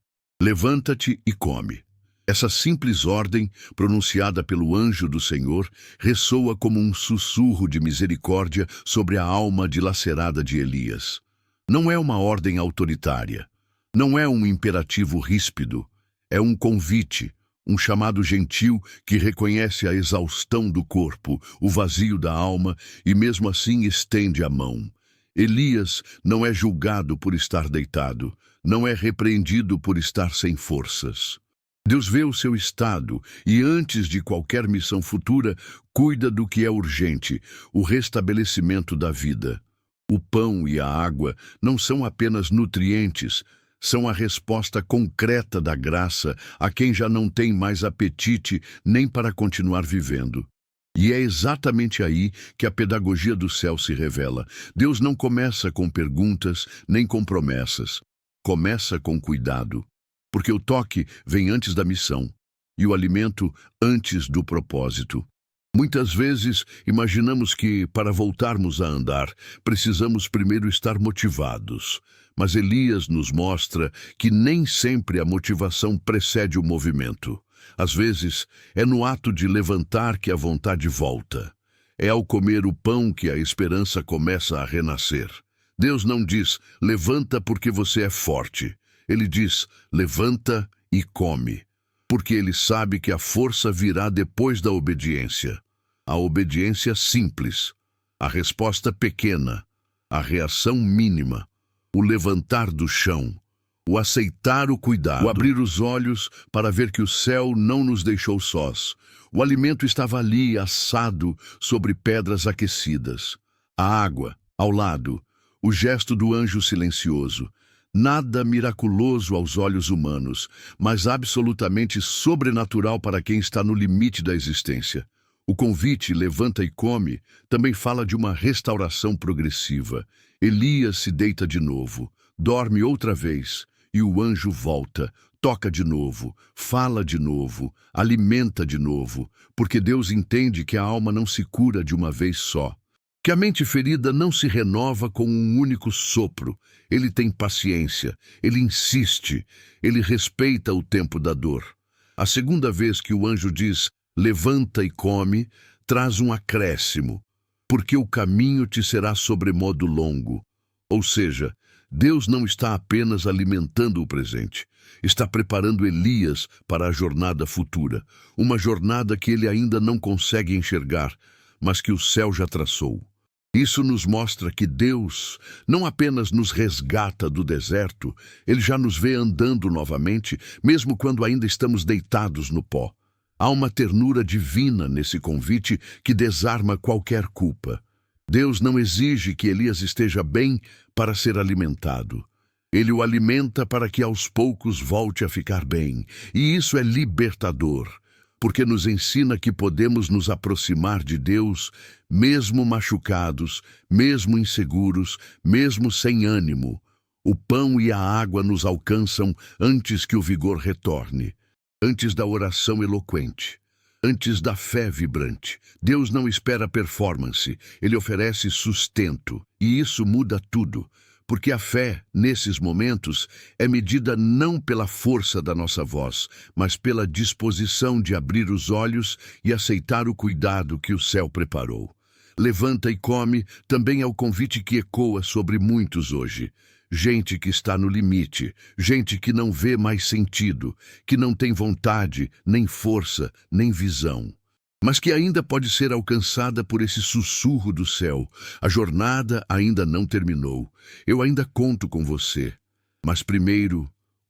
Levanta-te e come. Essa simples ordem, pronunciada pelo anjo do Senhor, ressoa como um sussurro de misericórdia sobre a alma dilacerada de Elias. Não é uma ordem autoritária. Não é um imperativo ríspido. É um convite, um chamado gentil que reconhece a exaustão do corpo, o vazio da alma e mesmo assim estende a mão. Elias não é julgado por estar deitado, não é repreendido por estar sem forças. Deus vê o seu estado e, antes de qualquer missão futura, cuida do que é urgente, o restabelecimento da vida. O pão e a água não são apenas nutrientes, são a resposta concreta da graça a quem já não tem mais apetite nem para continuar vivendo. E é exatamente aí que a pedagogia do céu se revela. Deus não começa com perguntas nem com promessas. Começa com cuidado, porque o toque vem antes da missão e o alimento antes do propósito. Muitas vezes imaginamos que, para voltarmos a andar, precisamos primeiro estar motivados. Mas Elias nos mostra que nem sempre a motivação precede o movimento. Às vezes, é no ato de levantar que a vontade volta. É ao comer o pão que a esperança começa a renascer. Deus não diz: levanta porque você é forte. Ele diz: levanta e come. Porque ele sabe que a força virá depois da obediência. A obediência simples, a resposta pequena, a reação mínima, o levantar do chão, o aceitar o cuidado, o abrir os olhos para ver que o céu não nos deixou sós. O alimento estava ali, assado, sobre pedras aquecidas. A água, ao lado, o gesto do anjo silencioso. Nada miraculoso aos olhos humanos, mas absolutamente sobrenatural para quem está no limite da existência. O convite "levanta e come" também fala de uma restauração progressiva. Elias se deita de novo, dorme outra vez, e o anjo volta, toca de novo, fala de novo, alimenta de novo, porque Deus entende que a alma não se cura de uma vez só. Que a mente ferida não se renova com um único sopro. Ele tem paciência, ele insiste, ele respeita o tempo da dor. A segunda vez que o anjo diz "levanta e come", traz um acréscimo, porque o caminho te será sobremodo longo. Ou seja, Deus não está apenas alimentando o presente, está preparando Elias para a jornada futura, uma jornada que ele ainda não consegue enxergar, mas que o céu já traçou. Isso nos mostra que Deus não apenas nos resgata do deserto, ele já nos vê andando novamente, mesmo quando ainda estamos deitados no pó. Há uma ternura divina nesse convite que desarma qualquer culpa. Deus não exige que Elias esteja bem para ser alimentado. Ele o alimenta para que aos poucos volte a ficar bem. E isso é libertador, porque nos ensina que podemos nos aproximar de Deus, mesmo machucados, mesmo inseguros, mesmo sem ânimo. O pão e a água nos alcançam antes que o vigor retorne, antes da oração eloquente, antes da fé vibrante. Deus não espera performance, ele oferece sustento, e isso muda tudo. Porque a fé, nesses momentos, é medida não pela força da nossa voz, mas pela disposição de abrir os olhos e aceitar o cuidado que o céu preparou. Levanta e come também é o convite que ecoa sobre muitos hoje. Gente que está no limite, gente que não vê mais sentido, que não tem vontade, nem força, nem visão, mas que ainda pode ser alcançada por esse sussurro do céu. A jornada ainda não terminou. Eu ainda conto com você. Mas primeiro,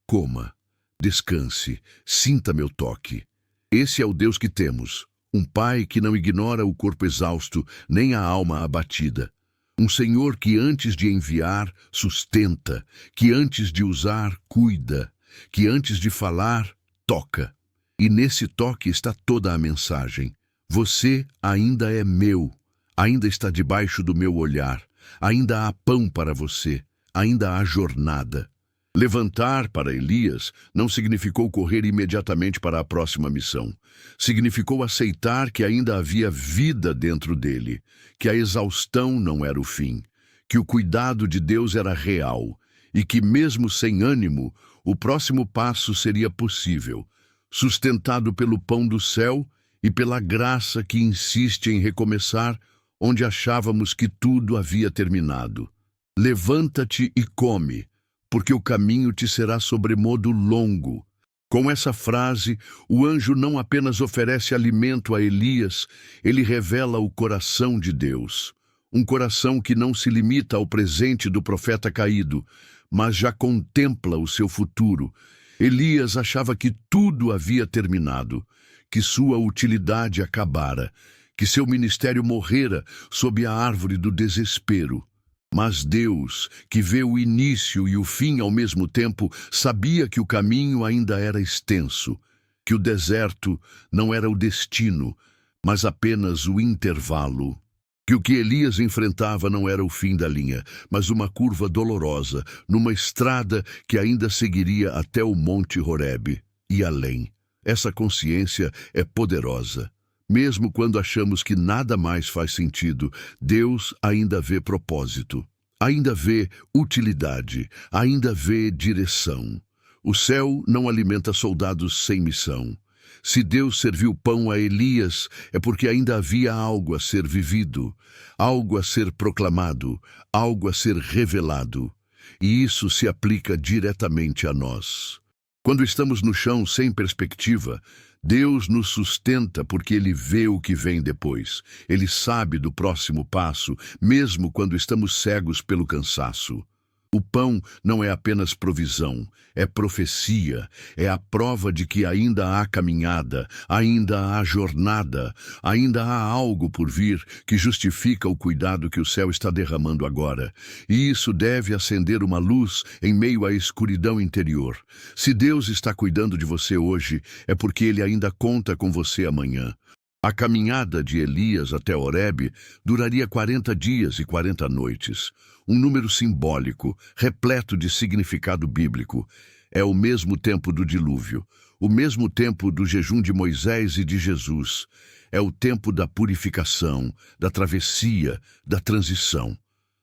coma, descanse, sinta meu toque. Esse é o Deus que temos. Um Pai que não ignora o corpo exausto, nem a alma abatida. Um Senhor que antes de enviar, sustenta, que antes de usar, cuida, que antes de falar, toca. E nesse toque está toda a mensagem. Você ainda é meu, ainda está debaixo do meu olhar, ainda há pão para você, ainda há jornada. Levantar para Elias não significou correr imediatamente para a próxima missão. Significou aceitar que ainda havia vida dentro dele, que a exaustão não era o fim, que o cuidado de Deus era real e que, mesmo sem ânimo, o próximo passo seria possível, sustentado pelo pão do céu e pela graça que insiste em recomeçar onde achávamos que tudo havia terminado. Levanta-te e come, porque o caminho te será sobremodo longo. Com essa frase, o anjo não apenas oferece alimento a Elias, ele revela o coração de Deus. Um coração que não se limita ao presente do profeta caído, mas já contempla o seu futuro. Elias achava que tudo havia terminado, que sua utilidade acabara, que seu ministério morrera sob a árvore do desespero. Mas Deus, que vê o início e o fim ao mesmo tempo, sabia que o caminho ainda era extenso, que o deserto não era o destino, mas apenas o intervalo. Que o que Elias enfrentava não era o fim da linha, mas uma curva dolorosa, numa estrada que ainda seguiria até o Monte Horebe e além. Essa consciência é poderosa. Mesmo quando achamos que nada mais faz sentido, Deus ainda vê propósito, ainda vê utilidade, ainda vê direção. O céu não alimenta soldados sem missão. Se Deus serviu pão a Elias, é porque ainda havia algo a ser vivido, algo a ser proclamado, algo a ser revelado. E isso se aplica diretamente a nós. Quando estamos no chão sem perspectiva, Deus nos sustenta porque Ele vê o que vem depois. Ele sabe do próximo passo, mesmo quando estamos cegos pelo cansaço. O pão não é apenas provisão, é profecia, é a prova de que ainda há caminhada, ainda há jornada, ainda há algo por vir que justifica o cuidado que o céu está derramando agora. E isso deve acender uma luz em meio à escuridão interior. Se Deus está cuidando de você hoje, é porque Ele ainda conta com você amanhã. A caminhada de Elias até Horebe duraria 40 dias e 40 noites. Um número simbólico, repleto de significado bíblico. É o mesmo tempo do dilúvio, o mesmo tempo do jejum de Moisés e de Jesus. É o tempo da purificação, da travessia, da transição.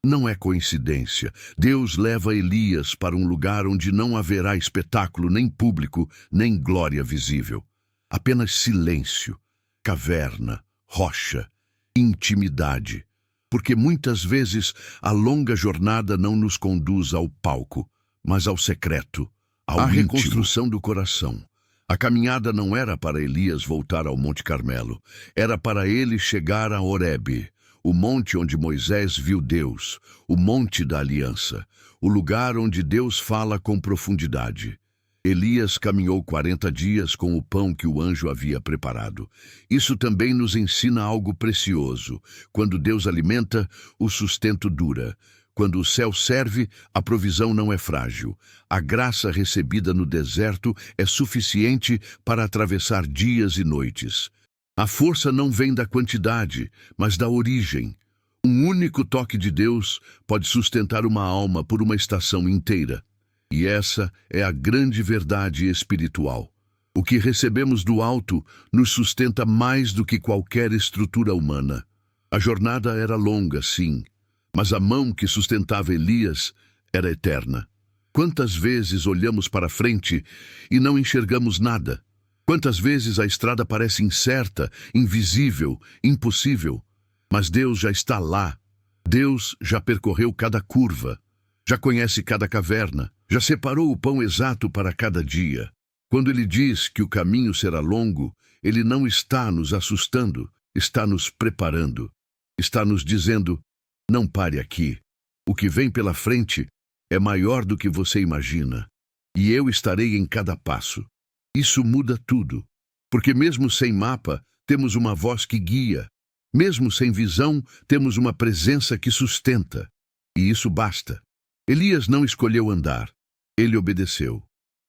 Não é coincidência. Deus leva Elias para um lugar onde não haverá espetáculo nem público, nem glória visível. Apenas silêncio. Caverna, rocha, intimidade. Porque muitas vezes a longa jornada não nos conduz ao palco, mas ao secreto, à reconstrução do coração. A caminhada não era para Elias voltar ao Monte Carmelo, era para ele chegar a Horebe, o monte onde Moisés viu Deus, o monte da aliança, o lugar onde Deus fala com profundidade. Elias caminhou 40 dias com o pão que o anjo havia preparado. Isso também nos ensina algo precioso. Quando Deus alimenta, o sustento dura. Quando o céu serve, a provisão não é frágil. A graça recebida no deserto é suficiente para atravessar dias e noites. A força não vem da quantidade, mas da origem. Um único toque de Deus pode sustentar uma alma por uma estação inteira. E essa é a grande verdade espiritual. O que recebemos do alto nos sustenta mais do que qualquer estrutura humana. A jornada era longa, sim, mas a mão que sustentava Elias era eterna. Quantas vezes olhamos para frente e não enxergamos nada? Quantas vezes a estrada parece incerta, invisível, impossível? Mas Deus já está lá. Deus já percorreu cada curva, já conhece cada caverna, já separou o pão exato para cada dia. Quando Ele diz que o caminho será longo, Ele não está nos assustando, está nos preparando. Está nos dizendo, não pare aqui. O que vem pela frente é maior do que você imagina. E eu estarei em cada passo. Isso muda tudo. Porque mesmo sem mapa, temos uma voz que guia. Mesmo sem visão, temos uma presença que sustenta. E isso basta. Elias não escolheu andar. Ele obedeceu.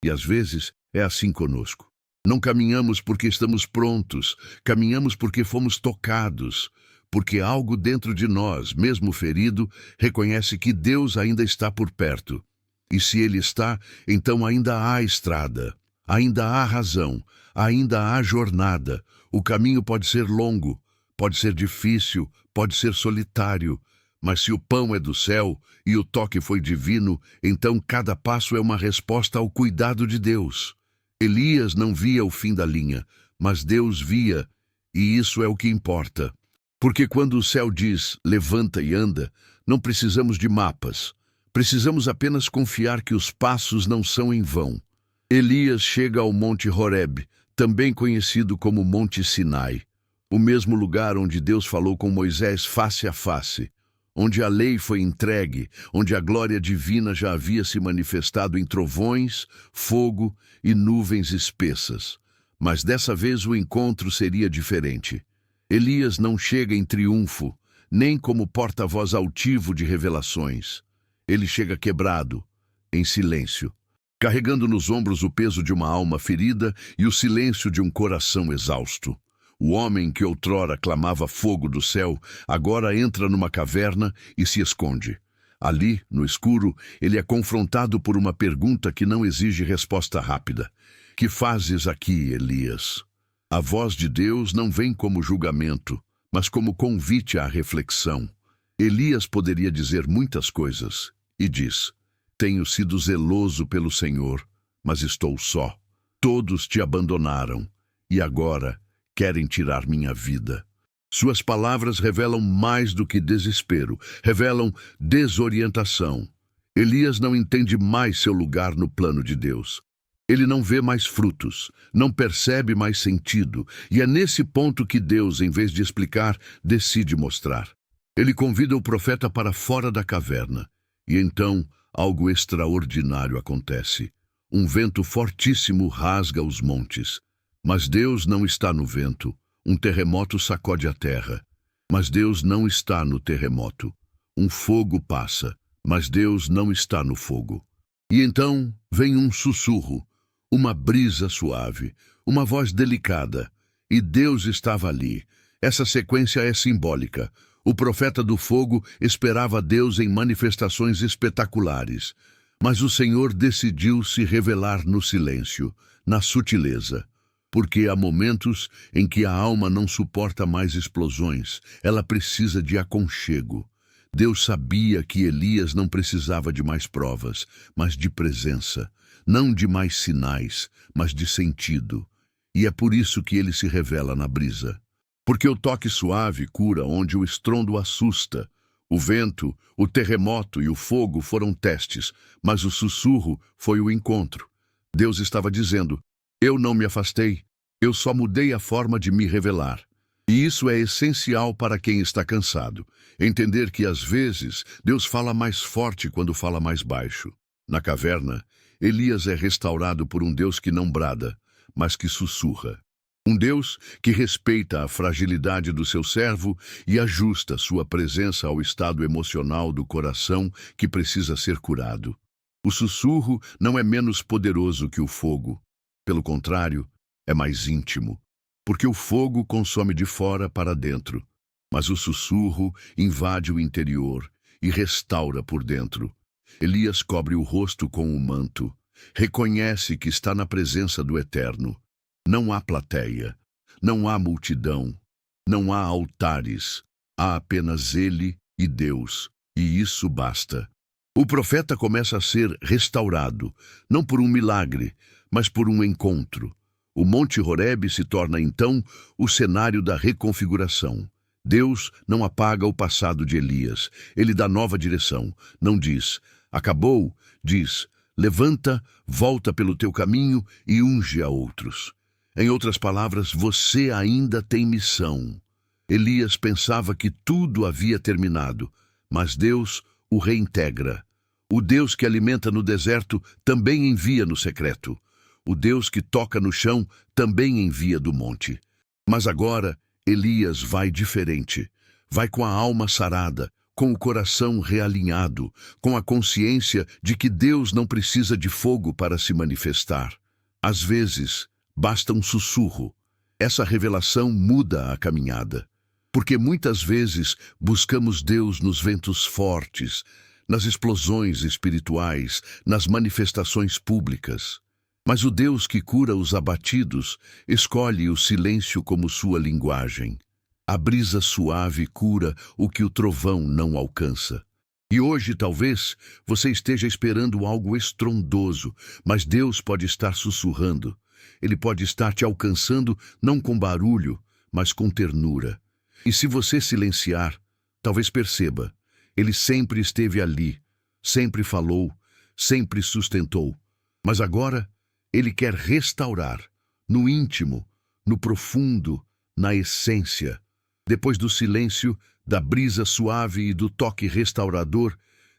E às vezes é assim conosco. Não caminhamos porque estamos prontos, caminhamos porque fomos tocados, porque algo dentro de nós, mesmo ferido, reconhece que Deus ainda está por perto. E se Ele está, então ainda há estrada, ainda há razão, ainda há jornada. O caminho pode ser longo, pode ser difícil, pode ser solitário, mas se o pão é do céu e o toque foi divino, então cada passo é uma resposta ao cuidado de Deus. Elias não via o fim da linha, mas Deus via, e isso é o que importa. Porque quando o céu diz, levanta e anda, não precisamos de mapas. Precisamos apenas confiar que os passos não são em vão. Elias chega ao Monte Horebe, também conhecido como Monte Sinai, o mesmo lugar onde Deus falou com Moisés face a face, onde a lei foi entregue, onde a glória divina já havia se manifestado em trovões, fogo e nuvens espessas. Mas dessa vez o encontro seria diferente. Elias não chega em triunfo, nem como porta-voz altivo de revelações. Ele chega quebrado, em silêncio, carregando nos ombros o peso de uma alma ferida e o silêncio de um coração exausto. O homem que outrora clamava fogo do céu, agora entra numa caverna e se esconde. Ali, no escuro, ele é confrontado por uma pergunta que não exige resposta rápida. Que fazes aqui, Elias? A voz de Deus não vem como julgamento, mas como convite à reflexão. Elias poderia dizer muitas coisas, e diz, tenho sido zeloso pelo Senhor, mas estou só. Todos te abandonaram, e agora querem tirar minha vida. Suas palavras revelam mais do que desespero, revelam desorientação. Elias não entende mais seu lugar no plano de Deus. Ele não vê mais frutos, não percebe mais sentido, e é nesse ponto que Deus, em vez de explicar, decide mostrar. Ele convida o profeta para fora da caverna, e então algo extraordinário acontece. Um vento fortíssimo rasga os montes. Mas Deus não está no vento. Um terremoto sacode a terra. Mas Deus não está no terremoto. Um fogo passa. Mas Deus não está no fogo. E então vem um sussurro, uma brisa suave, uma voz delicada. E Deus estava ali. Essa sequência é simbólica. O profeta do fogo esperava Deus em manifestações espetaculares. Mas o Senhor decidiu se revelar no silêncio, na sutileza. Porque há momentos em que a alma não suporta mais explosões, ela precisa de aconchego. Deus sabia que Elias não precisava de mais provas, mas de presença. Não de mais sinais, mas de sentido. E é por isso que ele se revela na brisa. Porque o toque suave cura onde o estrondo assusta. O vento, o terremoto e o fogo foram testes, mas o sussurro foi o encontro. Deus estava dizendo: eu não me afastei, eu só mudei a forma de me revelar. E isso é essencial para quem está cansado. Entender que, às vezes, Deus fala mais forte quando fala mais baixo. Na caverna, Elias é restaurado por um Deus que não brada, mas que sussurra. Um Deus que respeita a fragilidade do seu servo e ajusta sua presença ao estado emocional do coração que precisa ser curado. O sussurro não é menos poderoso que o fogo. Pelo contrário, é mais íntimo. Porque o fogo consome de fora para dentro, mas o sussurro invade o interior e restaura por dentro. Elias cobre o rosto com o manto. Reconhece que está na presença do Eterno. Não há plateia, não há multidão, não há altares. Há apenas ele e Deus, e isso basta. O profeta começa a ser restaurado, não por um milagre, mas por um encontro. O Monte Horebe se torna, então, o cenário da reconfiguração. Deus não apaga o passado de Elias. Ele dá nova direção. Não diz, acabou, diz, levanta, volta pelo teu caminho e unge a outros. Em outras palavras, você ainda tem missão. Elias pensava que tudo havia terminado, mas Deus o reintegra. O Deus que alimenta no deserto também envia no secreto. O Deus que toca no chão também envia do monte. Mas agora, Elias vai diferente. Vai com a alma sarada, com o coração realinhado, com a consciência de que Deus não precisa de fogo para se manifestar. Às vezes, basta um sussurro. Essa revelação muda a caminhada. Porque muitas vezes buscamos Deus nos ventos fortes, nas explosões espirituais, nas manifestações públicas. Mas o Deus que cura os abatidos escolhe o silêncio como sua linguagem. A brisa suave cura o que o trovão não alcança. E hoje, talvez, você esteja esperando algo estrondoso, mas Deus pode estar sussurrando. Ele pode estar te alcançando não com barulho, mas com ternura. E se você silenciar, talvez perceba, Ele sempre esteve ali, sempre falou, sempre sustentou. Mas agora, Ele quer restaurar, no íntimo, no profundo, na essência. Depois do silêncio, da brisa suave e do toque restaurador,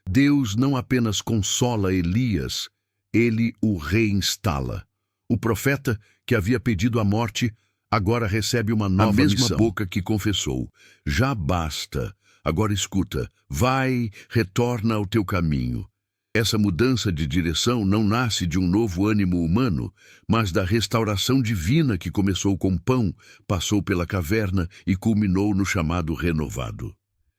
Deus não apenas consola Elias, Ele o reinstala. O profeta, que havia pedido a morte, agora recebe uma nova missão. A mesma boca que confessou, já basta, agora escuta, vai, retorna ao teu caminho. Essa mudança de direção não nasce de um novo ânimo humano, mas da restauração divina que começou com pão, passou pela caverna e culminou no chamado renovado.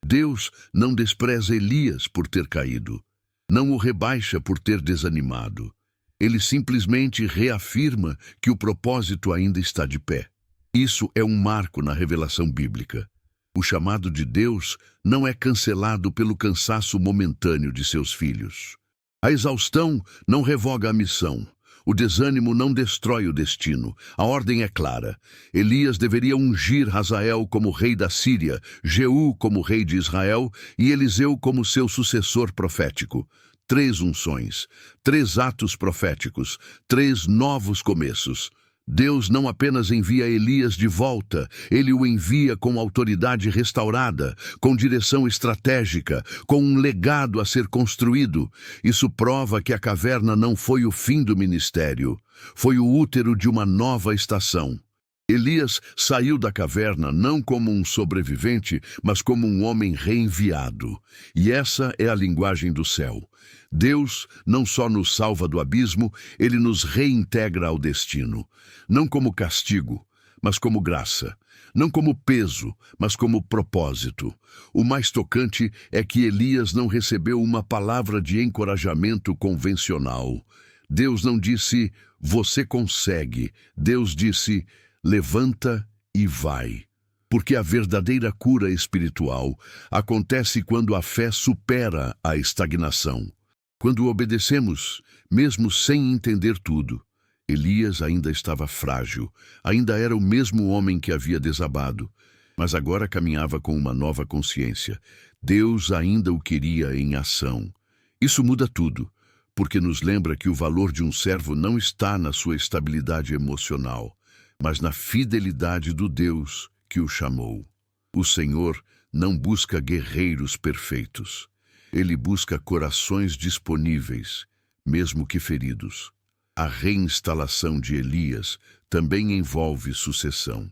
Deus não despreza Elias por ter caído, não o rebaixa por ter desanimado. Ele simplesmente reafirma que o propósito ainda está de pé. Isso é um marco na revelação bíblica. O chamado de Deus não é cancelado pelo cansaço momentâneo de seus filhos. A exaustão não revoga a missão. O desânimo não destrói o destino. A ordem é clara. Elias deveria ungir Hazael como rei da Síria, Jeú como rei de Israel e Eliseu como seu sucessor profético. 3 unções, 3 atos proféticos, 3 novos começos. Deus não apenas envia Elias de volta, ele o envia com autoridade restaurada, com direção estratégica, com um legado a ser construído. Isso prova que a caverna não foi o fim do ministério, foi o útero de uma nova estação. Elias saiu da caverna não como um sobrevivente, mas como um homem reenviado. E essa é a linguagem do céu. Deus não só nos salva do abismo, ele nos reintegra ao destino. Não como castigo, mas como graça. Não como peso, mas como propósito. O mais tocante é que Elias não recebeu uma palavra de encorajamento convencional. Deus não disse, você consegue. Deus disse, levanta e vai. Porque a verdadeira cura espiritual acontece quando a fé supera a estagnação. Quando obedecemos, mesmo sem entender tudo. Elias ainda estava frágil, ainda era o mesmo homem que havia desabado, mas agora caminhava com uma nova consciência. Deus ainda o queria em ação. Isso muda tudo, porque nos lembra que o valor de um servo não está na sua estabilidade emocional, mas na fidelidade do Deus que o chamou. O Senhor não busca guerreiros perfeitos. Ele busca corações disponíveis, mesmo que feridos. A reinstalação de Elias também envolve sucessão.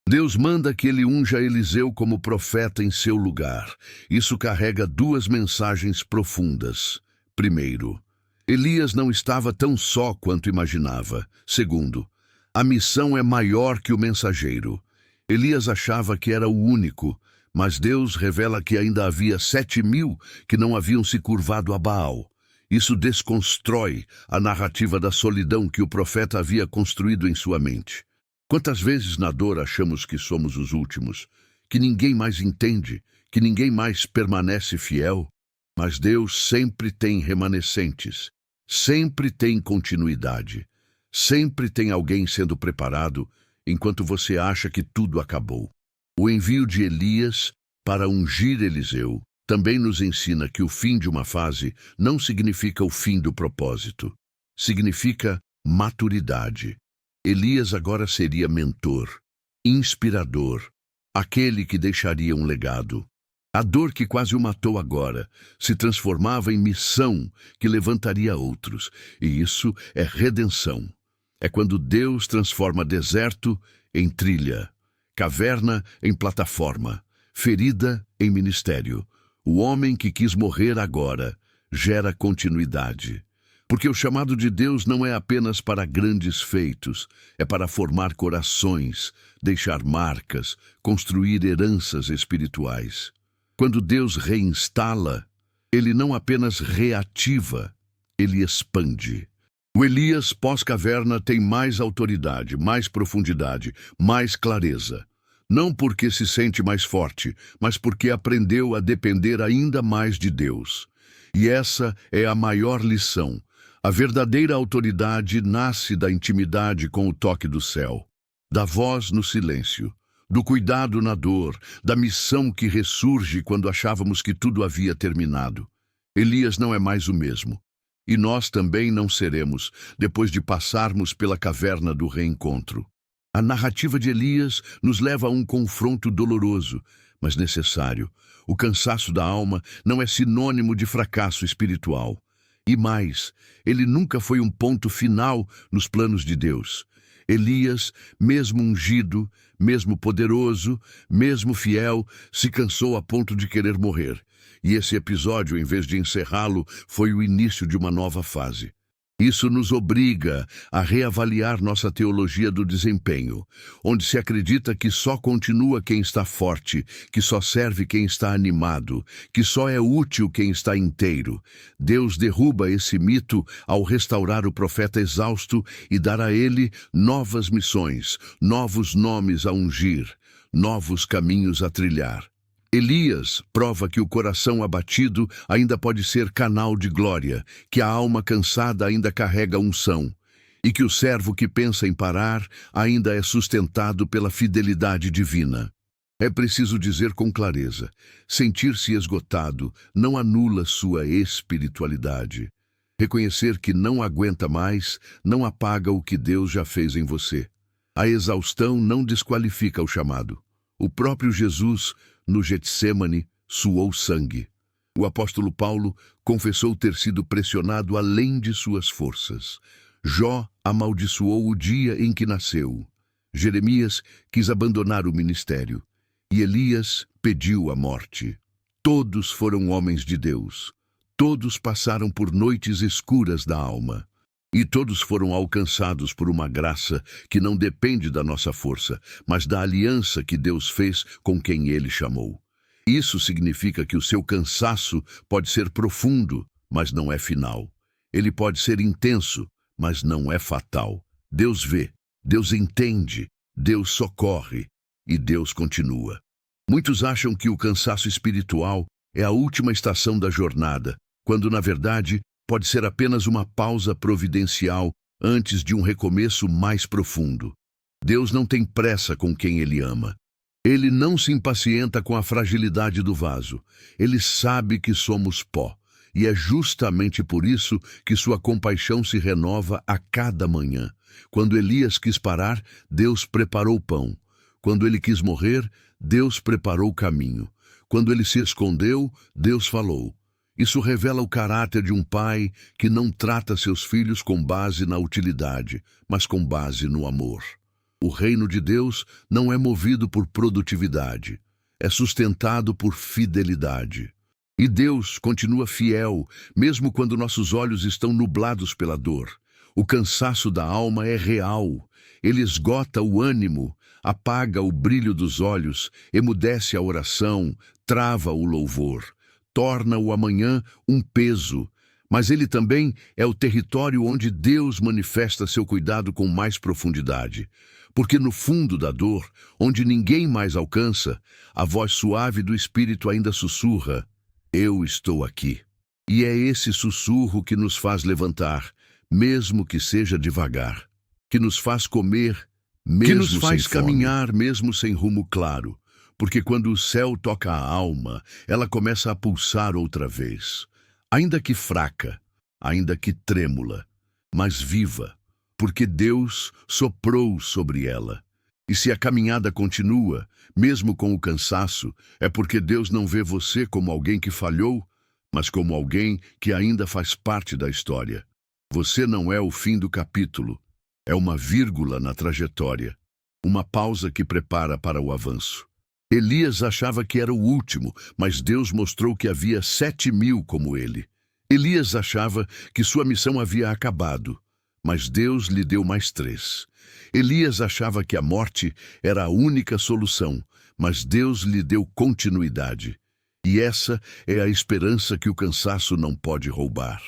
Deus manda que ele unja Eliseu como profeta em seu lugar. Isso carrega duas mensagens profundas. Primeiro, Elias não estava tão só quanto imaginava. Segundo, a missão é maior que o mensageiro. Elias achava que era o único, mas Deus revela que ainda havia 7.000 que não haviam se curvado a Baal. Isso desconstrói a narrativa da solidão que o profeta havia construído em sua mente. Quantas vezes na dor achamos que somos os últimos, que ninguém mais entende, que ninguém mais permanece fiel? Mas Deus sempre tem remanescentes, sempre tem continuidade, sempre tem alguém sendo preparado enquanto você acha que tudo acabou. O envio de Elias para ungir Eliseu também nos ensina que o fim de uma fase não significa o fim do propósito. Significa maturidade. Elias agora seria mentor, inspirador, aquele que deixaria um legado. A dor que quase o matou agora se transformava em missão que levantaria outros. E isso é redenção. É quando Deus transforma deserto em trilha, caverna em plataforma, ferida em ministério. O homem que quis morrer agora gera continuidade. Porque o chamado de Deus não é apenas para grandes feitos, é para formar corações, deixar marcas, construir heranças espirituais. Quando Deus reinstala, ele não apenas reativa, ele expande. O Elias pós-caverna tem mais autoridade, mais profundidade, mais clareza. Não porque se sente mais forte, mas porque aprendeu a depender ainda mais de Deus. E essa é a maior lição. A verdadeira autoridade nasce da intimidade com o toque do céu, da voz no silêncio, do cuidado na dor, da missão que ressurge quando achávamos que tudo havia terminado. Elias não é mais o mesmo. E nós também não seremos, depois de passarmos pela caverna do reencontro. A narrativa de Elias nos leva a um confronto doloroso, mas necessário. O cansaço da alma não é sinônimo de fracasso espiritual. E mais, ele nunca foi um ponto final nos planos de Deus. Elias, mesmo ungido, mesmo poderoso, mesmo fiel, se cansou a ponto de querer morrer. E esse episódio, em vez de encerrá-lo, foi o início de uma nova fase. Isso nos obriga a reavaliar nossa teologia do desempenho, onde se acredita que só continua quem está forte, que só serve quem está animado, que só é útil quem está inteiro. Deus derruba esse mito ao restaurar o profeta exausto e dar a ele novas missões, novos nomes a ungir, novos caminhos a trilhar. Elias prova que o coração abatido ainda pode ser canal de glória, que a alma cansada ainda carrega unção, e que o servo que pensa em parar ainda é sustentado pela fidelidade divina. É preciso dizer com clareza, sentir-se esgotado não anula sua espiritualidade. Reconhecer que não aguenta mais não apaga o que Deus já fez em você. A exaustão não desqualifica o chamado. O próprio Jesus, no Getsêmani, suou sangue. O apóstolo Paulo confessou ter sido pressionado além de suas forças. Jó amaldiçoou o dia em que nasceu. Jeremias quis abandonar o ministério. E Elias pediu a morte. Todos foram homens de Deus. Todos passaram por noites escuras da alma. E todos foram alcançados por uma graça que não depende da nossa força, mas da aliança que Deus fez com quem Ele chamou. Isso significa que o seu cansaço pode ser profundo, mas não é final. Ele pode ser intenso, mas não é fatal. Deus vê, Deus entende, Deus socorre e Deus continua. Muitos acham que o cansaço espiritual é a última estação da jornada, quando na verdade pode ser apenas uma pausa providencial antes de um recomeço mais profundo. Deus não tem pressa com quem Ele ama. Ele não se impacienta com a fragilidade do vaso. Ele sabe que somos pó. E é justamente por isso que sua compaixão se renova a cada manhã. Quando Elias quis parar, Deus preparou o pão. Quando ele quis morrer, Deus preparou o caminho. Quando ele se escondeu, Deus falou. Isso revela o caráter de um pai que não trata seus filhos com base na utilidade, mas com base no amor. O reino de Deus não é movido por produtividade, é sustentado por fidelidade. E Deus continua fiel, mesmo quando nossos olhos estão nublados pela dor. O cansaço da alma é real. Ele esgota o ânimo, apaga o brilho dos olhos, emudece a oração, trava o louvor, torna o amanhã um peso. Mas ele também é o território onde Deus manifesta seu cuidado com mais profundidade. Porque no fundo da dor, onde ninguém mais alcança, a voz suave do Espírito ainda sussurra: eu estou aqui. E é esse sussurro que nos faz levantar, mesmo que seja devagar, que nos faz comer, mesmo que nos faz caminhar, mesmo sem rumo claro. Porque quando o céu toca a alma, ela começa a pulsar outra vez. Ainda que fraca, ainda que trêmula, mas viva, porque Deus soprou sobre ela. E se a caminhada continua, mesmo com o cansaço, é porque Deus não vê você como alguém que falhou, mas como alguém que ainda faz parte da história. Você não é o fim do capítulo, é uma vírgula na trajetória, uma pausa que prepara para o avanço. Elias achava que era o último, mas Deus mostrou que havia 7.000 como ele. Elias achava que sua missão havia acabado, mas Deus lhe deu mais 3. Elias achava que a morte era a única solução, mas Deus lhe deu continuidade. E essa é a esperança que o cansaço não pode roubar.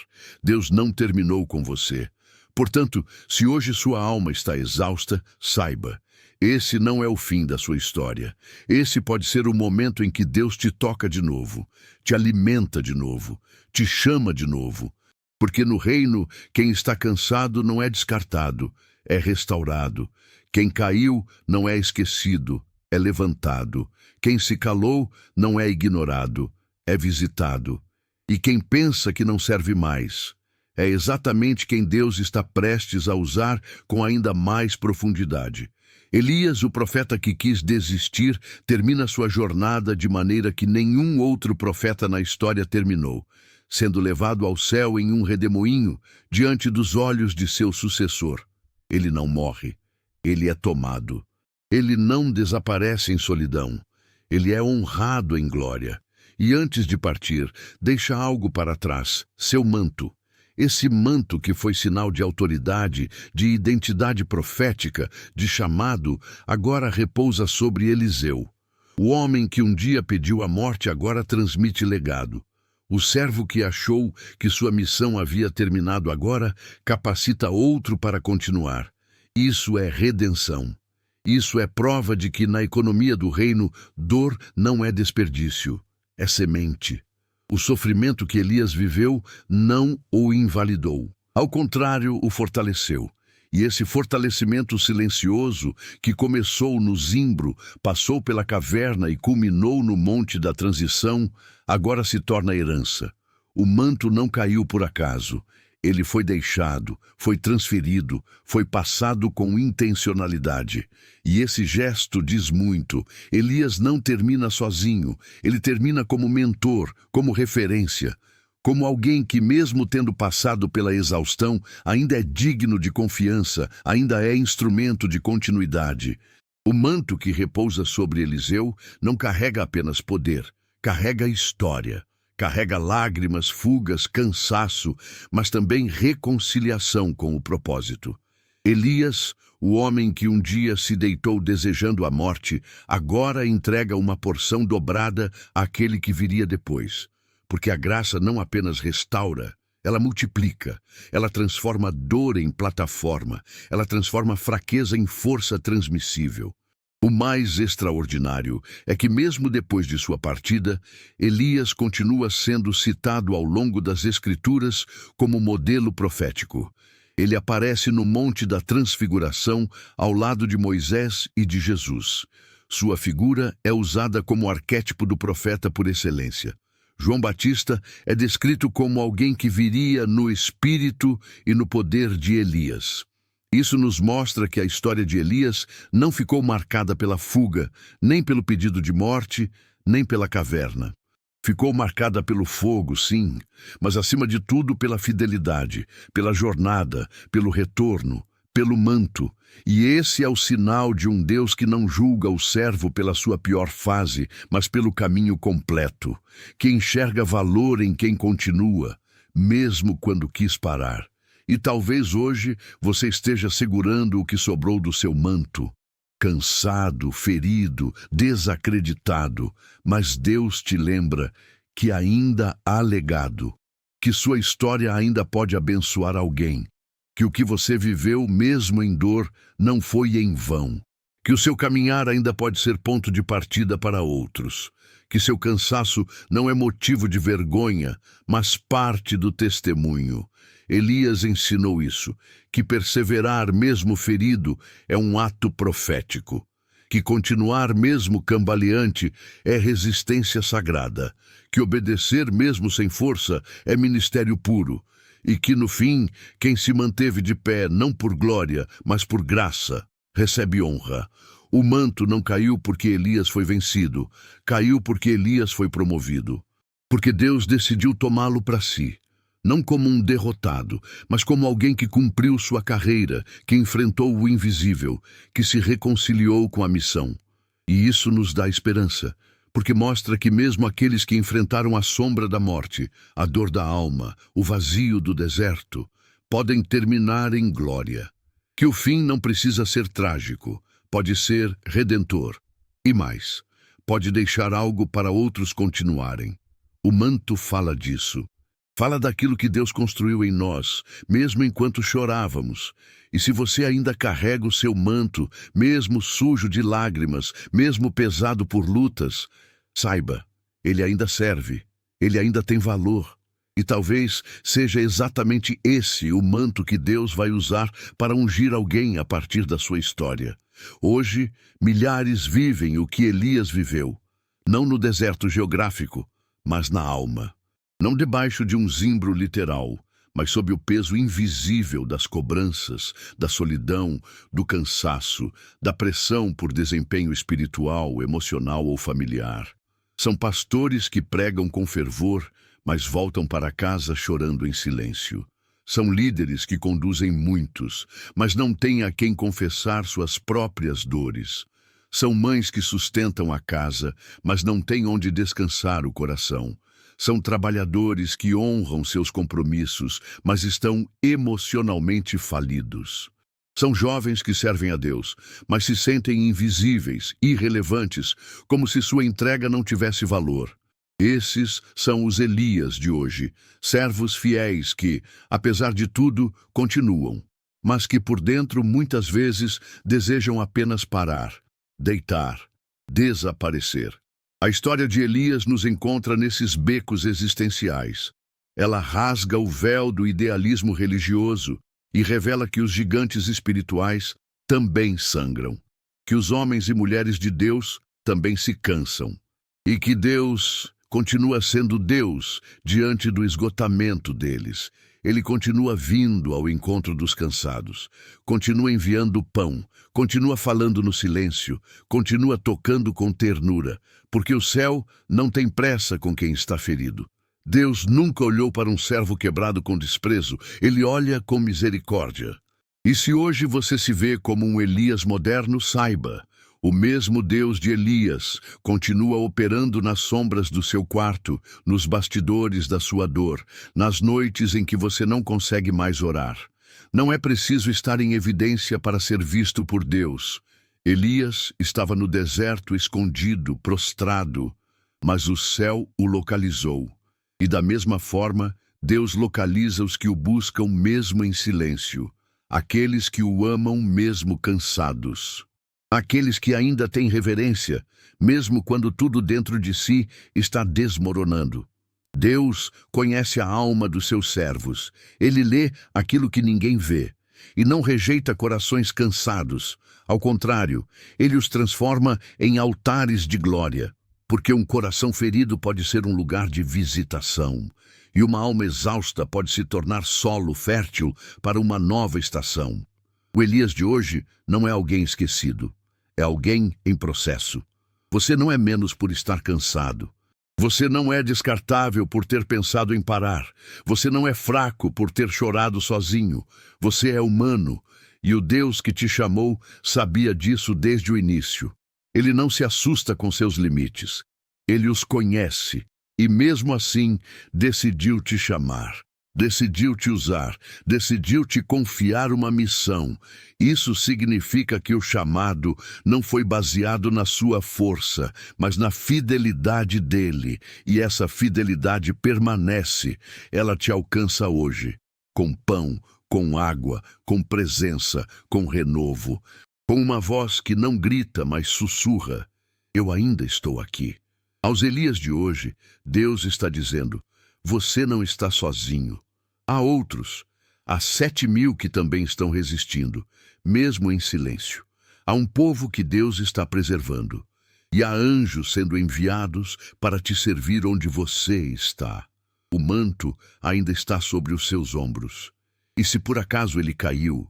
Deus não terminou com você. Portanto, se hoje sua alma está exausta, saiba, esse não é o fim da sua história. Esse pode ser o momento em que Deus te toca de novo, te alimenta de novo, te chama de novo. Porque no reino, quem está cansado não é descartado, é restaurado. Quem caiu não é esquecido, é levantado. Quem se calou não é ignorado, é visitado. E quem pensa que não serve mais, é exatamente quem Deus está prestes a usar com ainda mais profundidade. Elias, o profeta que quis desistir, termina sua jornada de maneira que nenhum outro profeta na história terminou, sendo levado ao céu em um redemoinho diante dos olhos de seu sucessor. Ele não morre, ele é tomado. Ele não desaparece em solidão, ele é honrado em glória. E antes de partir, deixa algo para trás, seu manto. Esse manto que foi sinal de autoridade, de identidade profética, de chamado, agora repousa sobre Eliseu. O homem que um dia pediu a morte agora transmite legado. O servo que achou que sua missão havia terminado agora capacita outro para continuar. Isso é redenção. Isso é prova de que na economia do reino, dor não é desperdício, é semente. O sofrimento que Elias viveu não o invalidou. Ao contrário, o fortaleceu. E esse fortalecimento silencioso, que começou no zimbro, passou pela caverna e culminou no monte da transição, agora se torna herança. O manto não caiu por acaso. Ele foi deixado, foi transferido, foi passado com intencionalidade. E esse gesto diz muito. Elias não termina sozinho, ele termina como mentor, como referência, como alguém que, mesmo tendo passado pela exaustão, ainda é digno de confiança, ainda é instrumento de continuidade. O manto que repousa sobre Eliseu não carrega apenas poder, carrega história. Carrega lágrimas, fugas, cansaço, mas também reconciliação com o propósito. Elias, o homem que um dia se deitou desejando a morte, agora entrega uma porção dobrada àquele que viria depois. Porque a graça não apenas restaura, ela multiplica, ela transforma dor em plataforma, ela transforma fraqueza em força transmissível. O mais extraordinário é que, mesmo depois de sua partida, Elias continua sendo citado ao longo das Escrituras como modelo profético. Ele aparece no Monte da Transfiguração ao lado de Moisés e de Jesus. Sua figura é usada como arquétipo do profeta por excelência. João Batista é descrito como alguém que viria no espírito e no poder de Elias. Isso nos mostra que a história de Elias não ficou marcada pela fuga, nem pelo pedido de morte, nem pela caverna. Ficou marcada pelo fogo, sim, mas acima de tudo pela fidelidade, pela jornada, pelo retorno, pelo manto. E esse é o sinal de um Deus que não julga o servo pela sua pior fase, mas pelo caminho completo, que enxerga valor em quem continua, mesmo quando quis parar. E talvez hoje você esteja segurando o que sobrou do seu manto, cansado, ferido, desacreditado, mas Deus te lembra que ainda há legado, que sua história ainda pode abençoar alguém, que o que você viveu, mesmo em dor, não foi em vão, que o seu caminhar ainda pode ser ponto de partida para outros, que seu cansaço não é motivo de vergonha, mas parte do testemunho. Elias ensinou isso, que perseverar mesmo ferido é um ato profético, que continuar mesmo cambaleante é resistência sagrada, que obedecer mesmo sem força é ministério puro, e que no fim, quem se manteve de pé não por glória, mas por graça, recebe honra. O manto não caiu porque Elias foi vencido, caiu porque Elias foi promovido, porque Deus decidiu tomá-lo para si. Não como um derrotado, mas como alguém que cumpriu sua carreira, que enfrentou o invisível, que se reconciliou com a missão. E isso nos dá esperança, porque mostra que mesmo aqueles que enfrentaram a sombra da morte, a dor da alma, o vazio do deserto, podem terminar em glória. Que o fim não precisa ser trágico, pode ser redentor. E mais, pode deixar algo para outros continuarem. O manto fala disso. Fala daquilo que Deus construiu em nós, mesmo enquanto chorávamos. E se você ainda carrega o seu manto, mesmo sujo de lágrimas, mesmo pesado por lutas, saiba, ele ainda serve, ele ainda tem valor. E talvez seja exatamente esse o manto que Deus vai usar para ungir alguém a partir da sua história. Hoje, milhares vivem o que Elias viveu, não no deserto geográfico, mas na alma. Não debaixo de um zimbro literal, mas sob o peso invisível das cobranças, da solidão, do cansaço, da pressão por desempenho espiritual, emocional ou familiar. São pastores que pregam com fervor, mas voltam para casa chorando em silêncio. São líderes que conduzem muitos, mas não têm a quem confessar suas próprias dores. São mães que sustentam a casa, mas não têm onde descansar o coração. São trabalhadores que honram seus compromissos, mas estão emocionalmente falidos. São jovens que servem a Deus, mas se sentem invisíveis, irrelevantes, como se sua entrega não tivesse valor. Esses são os Elias de hoje, servos fiéis que, apesar de tudo, continuam, mas que por dentro muitas vezes desejam apenas parar, deitar, desaparecer. A história de Elias nos encontra nesses becos existenciais. Ela rasga o véu do idealismo religioso e revela que os gigantes espirituais também sangram, que os homens e mulheres de Deus também se cansam, e que Deus continua sendo Deus diante do esgotamento deles, Ele continua vindo ao encontro dos cansados, continua enviando pão, continua falando no silêncio, continua tocando com ternura, porque o céu não tem pressa com quem está ferido. Deus nunca olhou para um servo quebrado com desprezo, ele olha com misericórdia. E se hoje você se vê como um Elias moderno, saiba, o mesmo Deus de Elias continua operando nas sombras do seu quarto, nos bastidores da sua dor, nas noites em que você não consegue mais orar. Não é preciso estar em evidência para ser visto por Deus. Elias estava no deserto, escondido, prostrado, mas o céu o localizou. E da mesma forma, Deus localiza os que o buscam mesmo em silêncio, aqueles que o amam mesmo cansados. Aqueles que ainda têm reverência, mesmo quando tudo dentro de si está desmoronando. Deus conhece a alma dos seus servos. Ele lê aquilo que ninguém vê. E não rejeita corações cansados. Ao contrário, ele os transforma em altares de glória. Porque um coração ferido pode ser um lugar de visitação. E uma alma exausta pode se tornar solo fértil para uma nova estação. O Elias de hoje não é alguém esquecido. É alguém em processo. Você não é menos por estar cansado. Você não é descartável por ter pensado em parar. Você não é fraco por ter chorado sozinho. Você é humano. E o Deus que te chamou sabia disso desde o início. Ele não se assusta com seus limites. Ele os conhece. E mesmo assim, decidiu te chamar. Decidiu te usar, decidiu te confiar uma missão. Isso significa que o chamado não foi baseado na sua força, mas na fidelidade dele. E essa fidelidade permanece. Ela te alcança hoje, com pão, com água, com presença, com renovo, com uma voz que não grita, mas sussurra. Eu ainda estou aqui. Aos Elias de hoje, Deus está dizendo: você não está sozinho. Há outros. Há 7.000 que também estão resistindo, mesmo em silêncio. Há um povo que Deus está preservando. E há anjos sendo enviados para te servir onde você está. O manto ainda está sobre os seus ombros. E se por acaso ele caiu,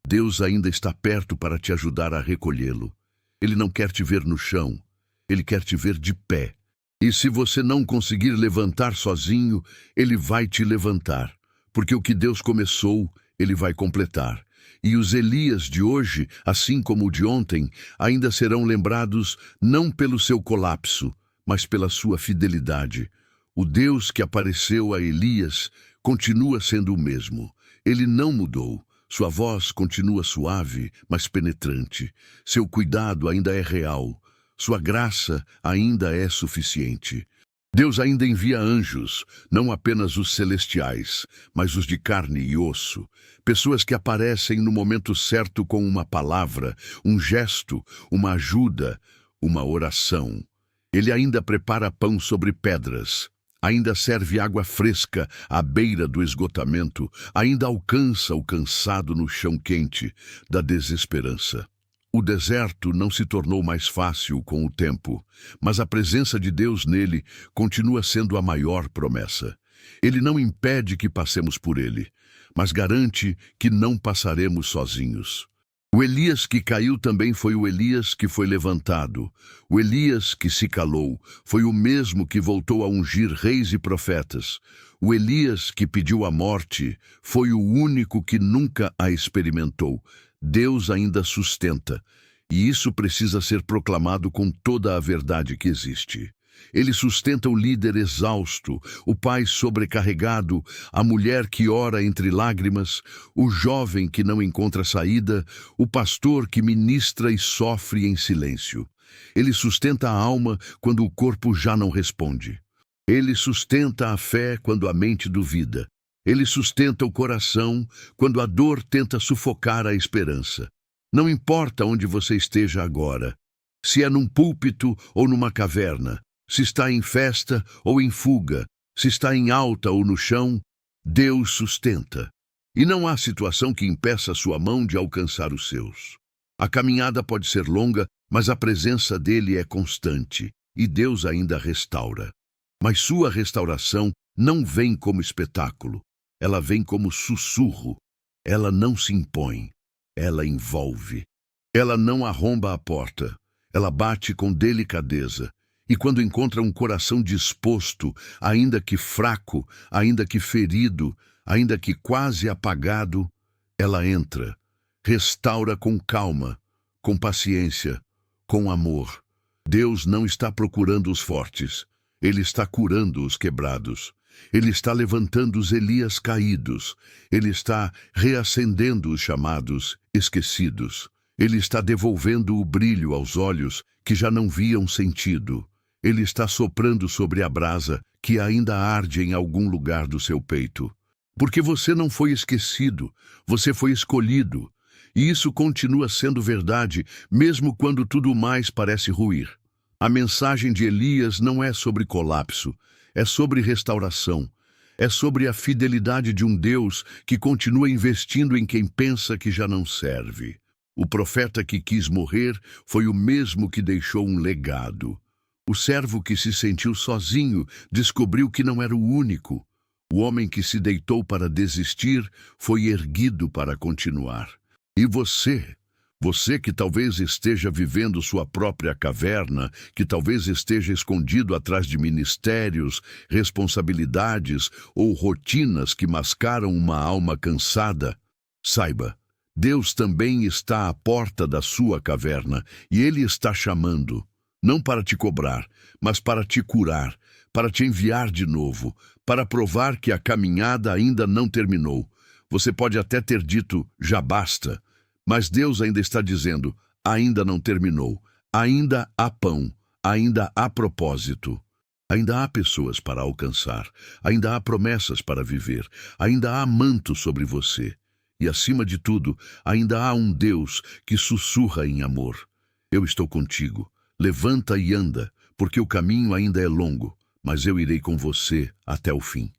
Deus ainda está perto para te ajudar a recolhê-lo. Ele não quer te ver no chão. Ele quer te ver de pé. E se você não conseguir levantar sozinho, ele vai te levantar. Porque o que Deus começou, ele vai completar. E os Elias de hoje, assim como o de ontem, ainda serão lembrados não pelo seu colapso, mas pela sua fidelidade. O Deus que apareceu a Elias continua sendo o mesmo. Ele não mudou. Sua voz continua suave, mas penetrante. Seu cuidado ainda é real. Sua graça ainda é suficiente. Deus ainda envia anjos, não apenas os celestiais, mas os de carne e osso. Pessoas que aparecem no momento certo com uma palavra, um gesto, uma ajuda, uma oração. Ele ainda prepara pão sobre pedras, ainda serve água fresca à beira do esgotamento, ainda alcança o cansado no chão quente da desesperança. O deserto não se tornou mais fácil com o tempo, mas a presença de Deus nele continua sendo a maior promessa. Ele não impede que passemos por ele, mas garante que não passaremos sozinhos. O Elias que caiu também foi o Elias que foi levantado. O Elias que se calou foi o mesmo que voltou a ungir reis e profetas. O Elias que pediu a morte foi o único que nunca a experimentou. Deus ainda sustenta, e isso precisa ser proclamado com toda a verdade que existe. Ele sustenta o líder exausto, o pai sobrecarregado, a mulher que ora entre lágrimas, o jovem que não encontra saída, o pastor que ministra e sofre em silêncio. Ele sustenta a alma quando o corpo já não responde. Ele sustenta a fé quando a mente duvida. Ele sustenta o coração quando a dor tenta sufocar a esperança. Não importa onde você esteja agora, se é num púlpito ou numa caverna, se está em festa ou em fuga, se está em alta ou no chão, Deus sustenta. E não há situação que impeça sua mão de alcançar os seus. A caminhada pode ser longa, mas a presença dele é constante, e Deus ainda restaura. Mas sua restauração não vem como espetáculo. Ela vem como sussurro. Ela não se impõe. Ela envolve. Ela não arromba a porta. Ela bate com delicadeza. E quando encontra um coração disposto, ainda que fraco, ainda que ferido, ainda que quase apagado, ela entra, restaura com calma, com paciência, com amor. Deus não está procurando os fortes. Ele está curando os quebrados. Ele está levantando os Elias caídos. Ele está reacendendo os chamados esquecidos. Ele está devolvendo o brilho aos olhos que já não viam sentido. Ele está soprando sobre a brasa que ainda arde em algum lugar do seu peito. Porque você não foi esquecido, você foi escolhido. E isso continua sendo verdade, mesmo quando tudo mais parece ruir. A mensagem de Elias não é sobre colapso, é sobre restauração. É sobre a fidelidade de um Deus que continua investindo em quem pensa que já não serve. O profeta que quis morrer foi o mesmo que deixou um legado. O servo que se sentiu sozinho descobriu que não era o único. O homem que se deitou para desistir foi erguido para continuar. E você que talvez esteja vivendo sua própria caverna, que talvez esteja escondido atrás de ministérios, responsabilidades ou rotinas que mascaram uma alma cansada, saiba, Deus também está à porta da sua caverna e Ele está chamando, não para te cobrar, mas para te curar, para te enviar de novo, para provar que a caminhada ainda não terminou. Você pode até ter dito, já basta, mas Deus ainda está dizendo, ainda não terminou, ainda há pão, ainda há propósito. Ainda há pessoas para alcançar, ainda há promessas para viver, ainda há manto sobre você. E acima de tudo, ainda há um Deus que sussurra em amor. Eu estou contigo, levanta e anda, porque o caminho ainda é longo, mas eu irei com você até o fim.